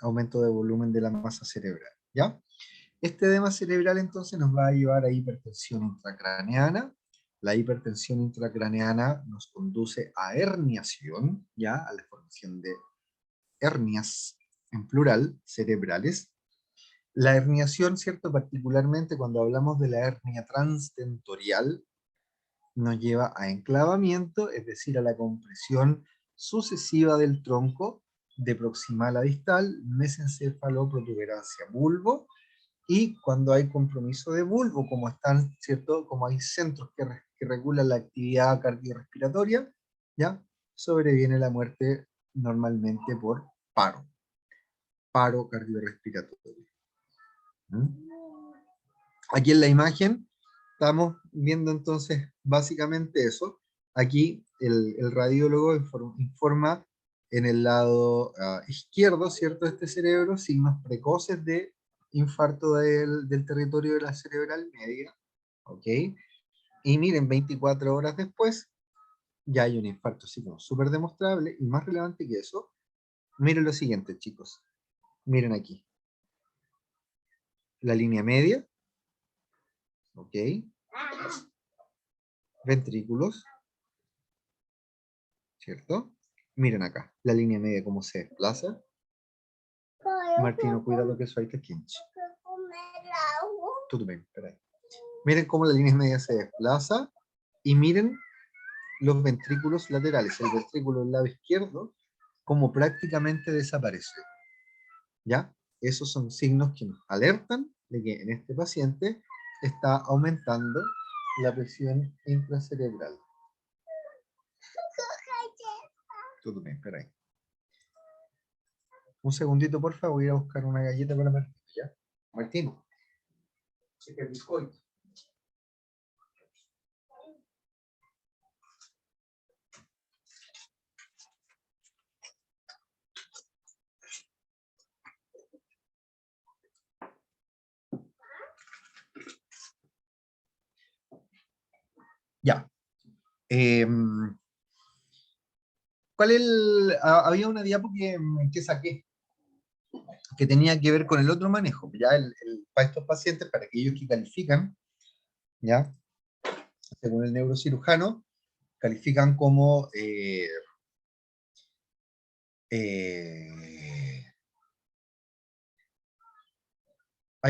aumento de volumen de la masa cerebral, ¿ya? Este edema cerebral entonces nos va a llevar a hipertensión intracraneana. La hipertensión intracraneana nos conduce a herniación, ya, a la formación de hernias en plural, cerebrales. La herniación, ¿cierto? Particularmente cuando hablamos de la hernia transtentorial, nos lleva a enclavamiento, es decir, a la compresión sucesiva del tronco de proximal a distal, mesencéfalo, protuberancia, bulbo, y cuando hay compromiso de bulbo, como están, ¿cierto? Como hay centros que regulan la actividad cardiorrespiratoria, ¿ya? Sobreviene la muerte normalmente por paro cardiorrespiratorio. ¿Mm? Aquí en la imagen estamos viendo entonces básicamente eso. Aquí el radiólogo informa en el lado izquierdo, ¿cierto?, de este cerebro, signos precoces de infarto del territorio de la cerebral media, ¿ok? Y miren, 24 horas después, ya hay un infarto así como súper demostrable, y más relevante que eso, miren lo siguiente, chicos. Miren aquí. La línea media, ¿ok? Ventrículos, ¿cierto? Miren acá, la línea media cómo se desplaza. Martino, cuidado que eso hay que quinche. Tú bien, espera ahí. Miren cómo la línea media se desplaza y miren los ventrículos laterales. El ventrículo del lado izquierdo como prácticamente desaparece. ¿Ya? Esos son signos que nos alertan de que en este paciente está aumentando la presión intracerebral. Todo bien, espera ahí. Un segundito, por favor, voy a ir a buscar una galleta para Martín, ¿ya? Martín, checa el bizcoito. Ya. Había una diapo que saqué, que tenía que ver con el otro manejo. Ya para estos pacientes, para aquellos que califican, ya, según el neurocirujano, califican como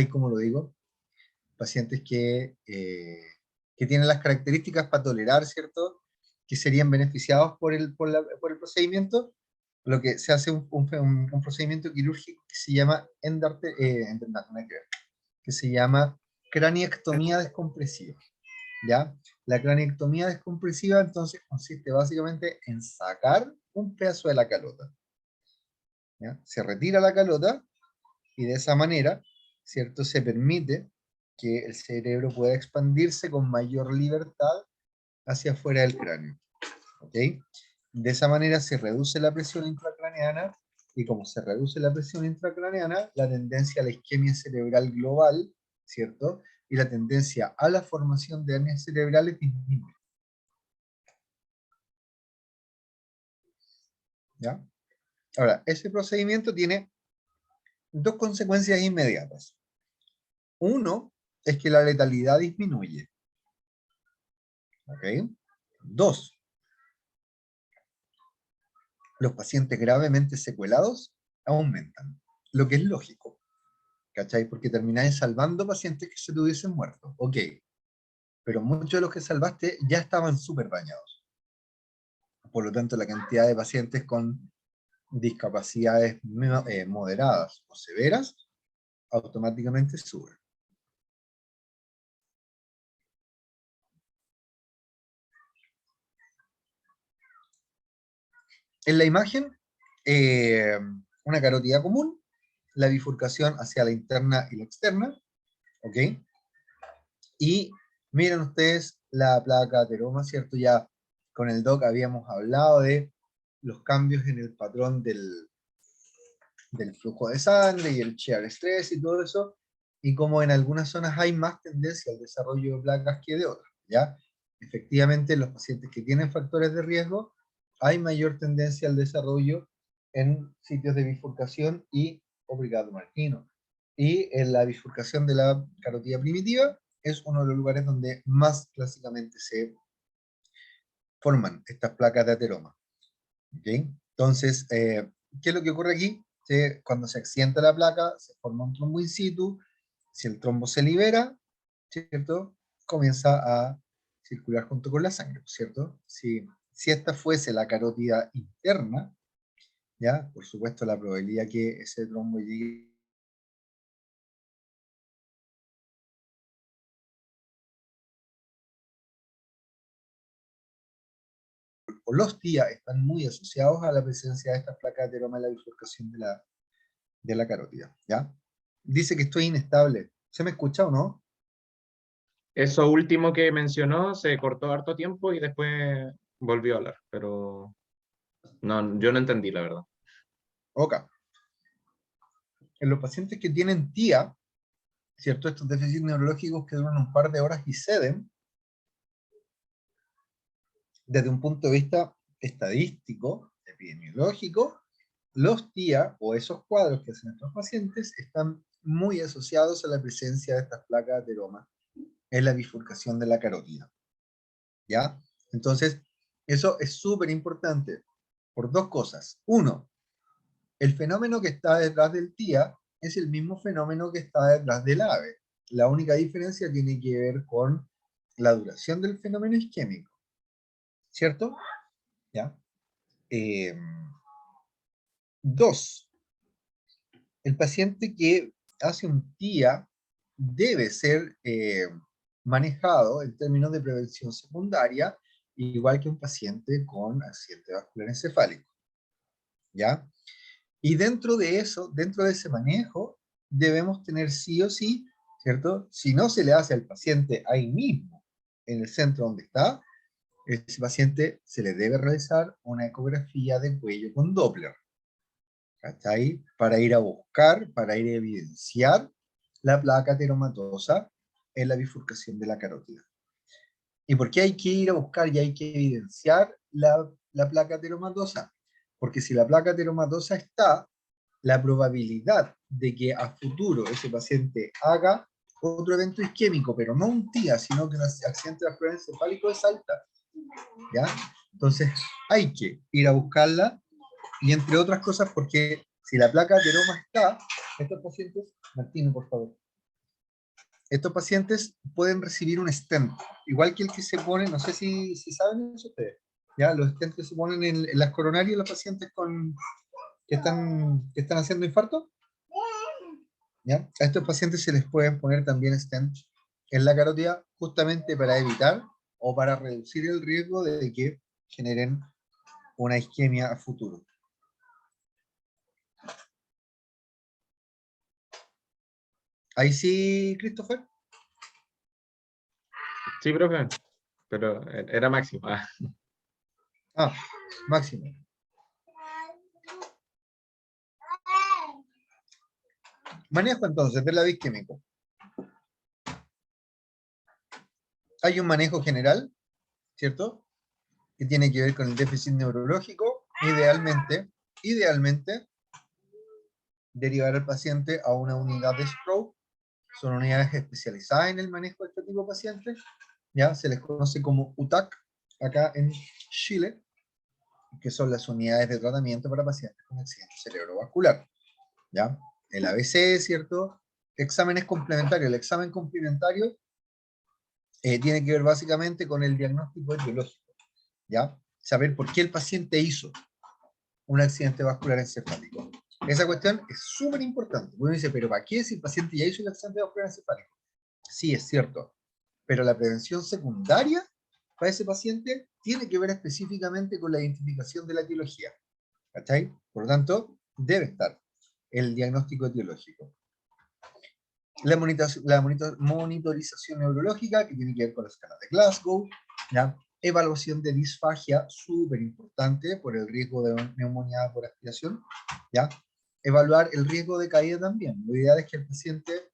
¿cómo lo digo? Pacientes que tienen las características para tolerar, ¿cierto? Que serían beneficiados por el procedimiento, lo que se hace un procedimiento quirúrgico que se llama que se llama craniectomía descompresiva, ¿ya? La craniectomía descompresiva entonces consiste básicamente en sacar un pedazo de la calota, ¿ya? Se retira la calota y de esa manera, ¿cierto? Se permite que el cerebro pueda expandirse con mayor libertad hacia afuera del cráneo, ¿ok? De esa manera se reduce la presión intracraneana, y como se reduce la presión intracraneana, la tendencia a la isquemia cerebral global, ¿cierto? Y la tendencia a la formación de hernias cerebrales disminuye. ¿Ya? Ahora, ese procedimiento tiene dos consecuencias inmediatas. Uno es que la letalidad disminuye. ¿Ok? Dos, los pacientes gravemente secuelados aumentan, lo que es lógico, ¿cachai? Porque termináis salvando pacientes que se te hubiesen muerto, ok, pero muchos de los que salvaste ya estaban súper dañados. Por lo tanto, la cantidad de pacientes con discapacidades moderadas o severas automáticamente sube. En la imagen, una carótida común, la bifurcación hacia la interna y la externa, ¿ok? Y miren ustedes la placa ateroma, ¿cierto? Ya con el doc habíamos hablado de los cambios en el patrón del flujo de sangre y el shear stress y todo eso, y como en algunas zonas hay más tendencia al desarrollo de placas que de otras, ¿ya? Efectivamente, en los pacientes que tienen factores de riesgo, hay mayor tendencia al desarrollo en sitios de bifurcación y obrigado Martino. Y en la bifurcación de la carotida primitiva es uno de los lugares donde más clásicamente se forman estas placas de ateroma. ¿Okay? Entonces, ¿qué es lo que ocurre aquí? Cuando se accidenta la placa, se forma un trombo in situ, si el trombo se libera, ¿cierto? Comienza a circular junto con la sangre, ¿cierto? Si esta fuese la carótida interna, ¿ya? Por supuesto, la probabilidad que ese trombo llegue o los TIA están muy asociados a la presencia de estas placas de ateroma en la bifurcación de la carótida, ¿ya? Dice que estoy inestable. ¿Se me escucha o no? Eso último que mencionó se cortó harto tiempo y después volvió a hablar, pero no, yo no entendí la verdad. Ok. En los pacientes que tienen TIA, ¿cierto? Estos déficits neurológicos que duran un par de horas y ceden, desde un punto de vista estadístico, epidemiológico, los TIA o esos cuadros que hacen estos pacientes están muy asociados a la presencia de estas placas de ateroma en la bifurcación de la carótida. ¿Ya? Entonces, eso es súper importante por dos cosas. Uno, El fenómeno que está detrás del TIA es el mismo fenómeno que está detrás del AVE. La única diferencia tiene que ver con la duración del fenómeno isquémico, ¿cierto? ¿Ya? 2. El paciente que hace un TIA debe ser manejado en términos de prevención secundaria, igual que un paciente con accidente vascular encefálico, ¿ya? Y dentro de eso, dentro de ese manejo, debemos tener sí o sí, ¿cierto? Si no se le hace al paciente ahí mismo, en el centro donde está, ese paciente se le debe realizar una ecografía de cuello con Doppler, ¿cachai? Para ir a buscar, para ir a evidenciar la placa ateromatosa en la bifurcación de la carótida. ¿Y por qué hay que ir a buscar y hay que evidenciar la placa ateromatosa? Porque si la placa ateromatosa está, la probabilidad de que a futuro ese paciente haga otro evento isquémico, pero no un TIA, sino que un accidente vascular encefálico es alta, ¿ya? Entonces hay que ir a buscarla, y entre otras cosas porque si la placa ateroma está, estos pacientes, Martino, por favor, estos pacientes pueden recibir un stent, igual que el que se pone, no sé si saben eso ustedes, ¿ya? Los stents que se ponen en las coronarias de los pacientes que están haciendo infarto, ¿ya? A estos pacientes se les pueden poner también stents en la carótida justamente para evitar o para reducir el riesgo de que generen una isquemia a futuro. Ahí sí, Christopher. Sí, profe, pero era máximo. Máximo. Manejo entonces del lado isquémico. Hay un manejo general, ¿cierto? Que tiene que ver con el déficit neurológico. Idealmente, derivar al paciente a una unidad de stroke. Son unidades especializadas en el manejo de este tipo de pacientes. ¿Ya? Se les conoce como UTAC acá en Chile, que son las unidades de tratamiento para pacientes con accidente cerebrovascular. ¿Ya? El ABC, ¿cierto? Exámenes complementarios. El examen complementario tiene que ver básicamente con el diagnóstico etiológico, ¿ya? Saber por qué el paciente hizo un accidente vascular encefálico. Esa cuestión es súper importante. Uno dice, pero ¿para qué si el paciente ya hizo un accidente vascular encefálico? Sí, es cierto, pero la prevención secundaria para ese paciente tiene que ver específicamente con la identificación de la etiología, ¿cachai? Por lo tanto, debe estar el diagnóstico etiológico. La monitorización neurológica, que tiene que ver con la escala de Glasgow, ¿ya? Evaluación de disfagia, súper importante por el riesgo de neumonía por aspiración, ¿ya? Evaluar el riesgo de caída también. Lo ideal es que el paciente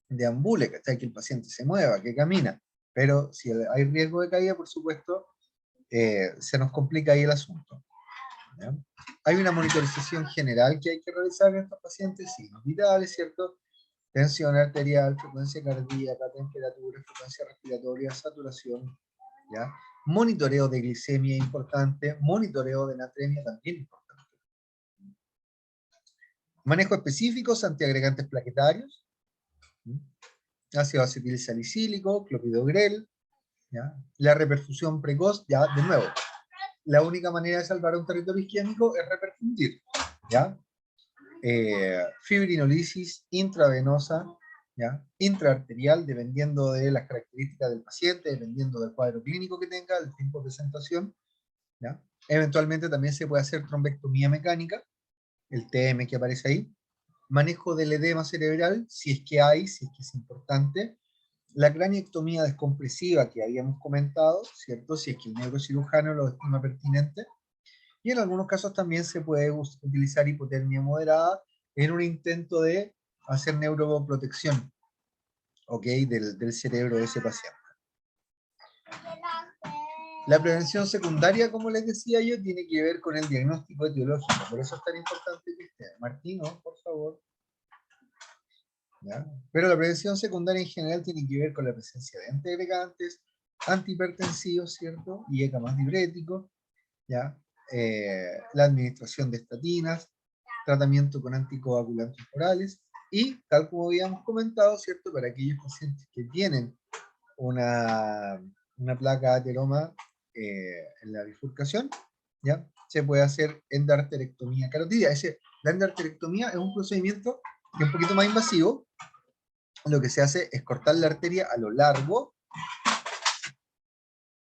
deambule, que el paciente se mueva, que camina, pero si hay riesgo de caída, por supuesto, se nos complica ahí el asunto, ¿ya? Hay una monitorización general que hay que realizar en estos pacientes, signos vitales, ¿cierto? Tensión arterial, frecuencia cardíaca, temperatura, frecuencia respiratoria, saturación, ¿ya? Monitoreo de glicemia importante, monitoreo de natremia también importante. Manejo específicos, antiagregantes plaquetarios, ácido acetil salicílico, clopidogrel, ¿ya? La reperfusión precoz, ya, de nuevo, la única manera de salvar un territorio isquémico es reperfundir, ¿ya? Fibrinolisis intravenosa, ¿ya? Intraarterial, dependiendo de las características del paciente, dependiendo del cuadro clínico que tenga, el tiempo de presentación, ¿ya? Eventualmente también se puede hacer trombectomía mecánica, el TM que aparece ahí, manejo del edema cerebral, si es que hay, si es que es importante, la craniectomía descompresiva que habíamos comentado, ¿cierto? Si es que el neurocirujano lo estima pertinente, y en algunos casos también se puede utilizar hipotermia moderada en un intento de hacer neuroprotección, ¿ok? Del cerebro de ese paciente. La prevención secundaria, como les decía yo, tiene que ver con el diagnóstico etiológico. Por eso es tan importante que esté. Martino, por favor. ¿Ya? Pero la prevención secundaria en general tiene que ver con la presencia de antiagregantes, antihipertensivos, ¿cierto? Y ECA más diurético, ¿ya? La administración de estatinas, tratamiento con anticoagulantes orales, y tal como habíamos comentado, ¿cierto? Para aquellos pacientes que tienen una placa ateroma en la bifurcación, ¿ya? Se puede hacer endarterectomía carotidia. La endarterectomía es un procedimiento que es un poquito más invasivo. Lo que se hace es cortar la arteria a lo largo,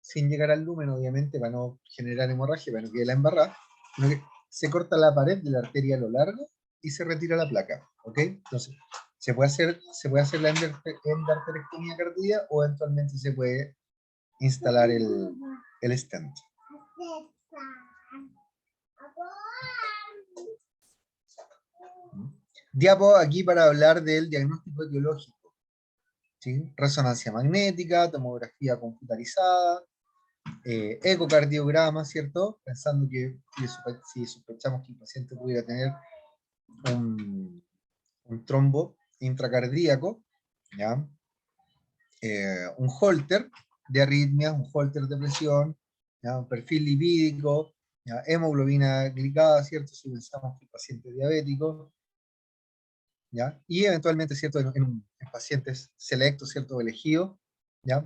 sin llegar al lumen, obviamente, para no generar hemorragia, para no quede la embarrada, sino que se corta la pared de la arteria a lo largo y se retira la placa, ¿ok? Entonces, se puede hacer la endarterectomía carotidia, o eventualmente se puede instalar el stent. Diapo aquí para hablar del diagnóstico etiológico, ¿sí? Resonancia magnética, tomografía computarizada, ecocardiograma, ¿cierto? Pensando que si sospechamos que el paciente pudiera tener un trombo intracardíaco, ¿ya? Un holter de arritmias, un holter de presión, ¿ya? Un perfil lipídico, ¿ya? Hemoglobina glicada, ¿cierto? Si pensamos que el paciente es diabético, ¿ya? Y eventualmente, ¿cierto? En pacientes selectos, ¿cierto? Elegidos, ¿ya?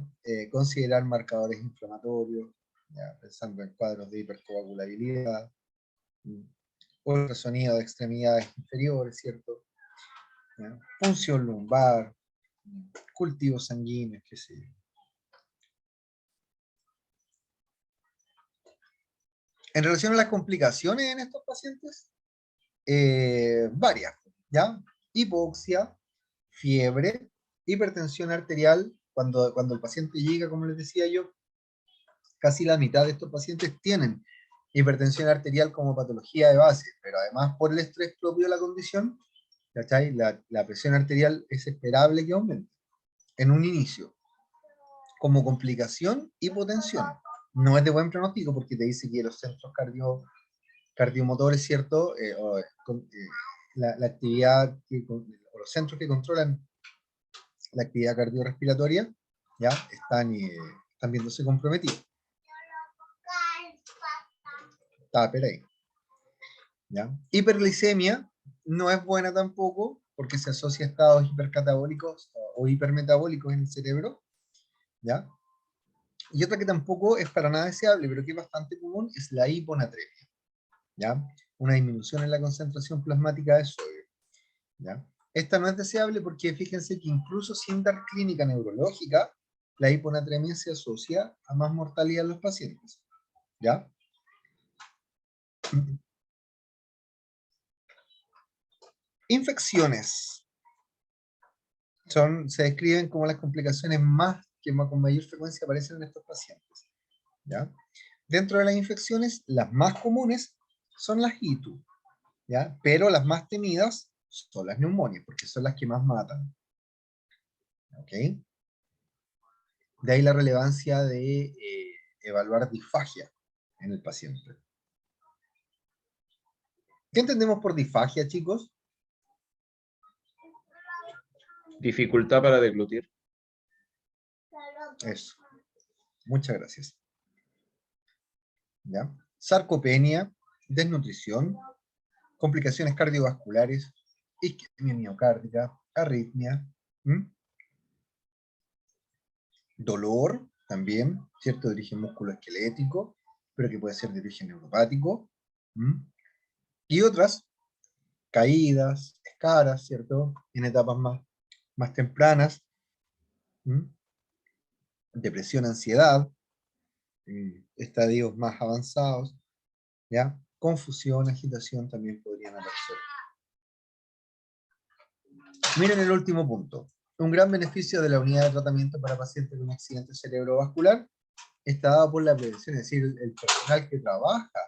Considerar marcadores inflamatorios, ¿ya? Pensando en cuadros de hipercoagulabilidad, ultrasonido de extremidades inferiores, ¿cierto? ¿Ya? Función lumbar, cultivos sanguíneos, qué sé yo. En relación a las complicaciones en estos pacientes, varias, ¿ya? Hipoxia, fiebre, hipertensión arterial. Cuando el paciente llega, como les decía yo, casi la mitad de estos pacientes tienen hipertensión arterial como patología de base, pero además por el estrés propio de la condición, ¿cachai? La presión arterial es esperable que aumente en un inicio. Como complicación, hipotensión. No es de buen pronóstico porque te dice que los centros cardiomotores, ¿cierto? La actividad, o los centros que controlan la actividad cardiorrespiratoria, ¿ya? Están viéndose comprometidos. Tupper ahí, ¿ya? Hiperglicemia no es buena tampoco, porque se asocia a estados hipercatabólicos o hipermetabólicos en el cerebro, ¿ya? Y otra que tampoco es para nada deseable, pero que es bastante común, es la hiponatremia, ¿ya? Una disminución en la concentración plasmática de sodio, ¿ya? Esta no es deseable porque fíjense que incluso sin dar clínica neurológica, la hiponatremia se asocia a más mortalidad en los pacientes, ¿ya? Infecciones se describen como las complicaciones con mayor frecuencia aparecen en estos pacientes, ¿ya? Dentro de las infecciones, las más comunes son las ITU, ¿ya? Pero las más temidas son las neumonias, porque son las que más matan, ¿ok? De ahí la relevancia de evaluar disfagia en el paciente. ¿Qué entendemos por disfagia, chicos? Dificultad para deglutir. Eso. Muchas gracias. ¿Ya? Sarcopenia, desnutrición, complicaciones cardiovasculares, isquemia miocárdica, arritmia, dolor también, cierto, de origen musculoesquelético, pero que puede ser de origen neuropático, y otras, caídas, escaras, cierto, en etapas más tempranas, depresión, ansiedad, estadios más avanzados, ¿ya? Confusión, agitación también podrían aparecer. Miren el último punto. Un gran beneficio de la unidad de tratamiento para pacientes con accidente cerebrovascular está dado por la prevención, es decir, el personal que trabaja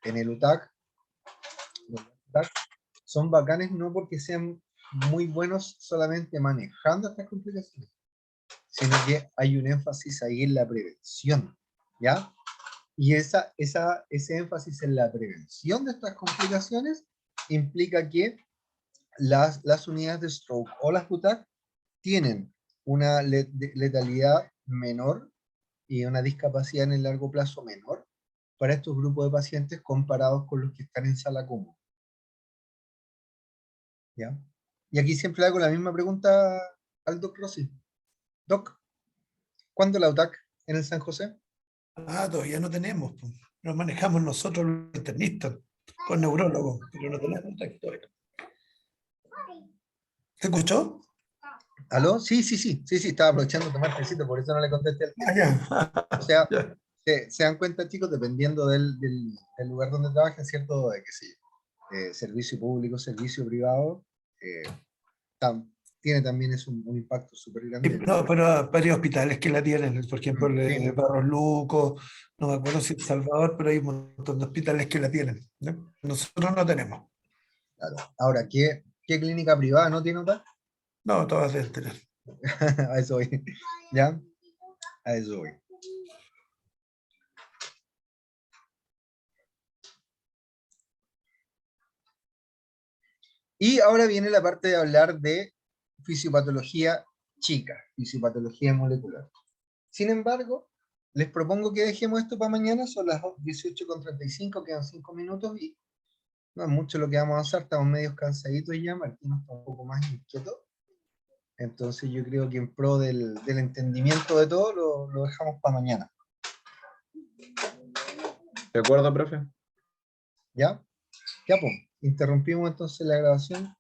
en el UTAC son bacanes no porque sean muy buenos solamente manejando estas complicaciones, sino que hay un énfasis ahí en la prevención, ¿ya? Y ese énfasis en la prevención de estas complicaciones implica que las unidades de stroke o las UTAC tienen una letalidad menor y una discapacidad en el largo plazo menor para estos grupos de pacientes comparados con los que están en sala común. ¿Ya? Y aquí siempre hago la misma pregunta al Doc Rossi. Doc, ¿cuándo la UTAC en el San José? Ah, todavía no tenemos, pues. Lo manejamos nosotros los internistas, con neurólogos, pero no tenemos todavía. ¿Se escuchó? ¿Aló? Sí, estaba aprovechando de tomar tecito, por eso no le contesté al Ah, tiro. ya. O sea, Ya. se dan cuenta, chicos, dependiendo del lugar donde trabajen, ¿cierto? De que sí, servicio público, servicio privado, eh, tiene también es un impacto súper grande. No, pero hay varios hospitales que la tienen, por ejemplo, el Sí, de Barros Luco, no me acuerdo si en Salvador, pero hay un montón de hospitales que la tienen, ¿no? Nosotros no tenemos, claro. Ahora, ¿qué clínica privada no tiene UTAC? no, todas deben tener. A eso voy. ¿Ya? A eso voy. Y ahora viene la parte de hablar de fisiopatología chica, fisiopatología molecular. Sin embargo, les propongo que dejemos esto para mañana, son las 18:35, quedan 5 minutos y no es mucho lo que vamos a hacer, estamos medios cansaditos ya, Martín está un poco más inquieto. Entonces yo creo que en pro del entendimiento de todo lo dejamos para mañana. ¿De acuerdo, profe? ¿Ya? Ya, pues, interrumpimos entonces la grabación.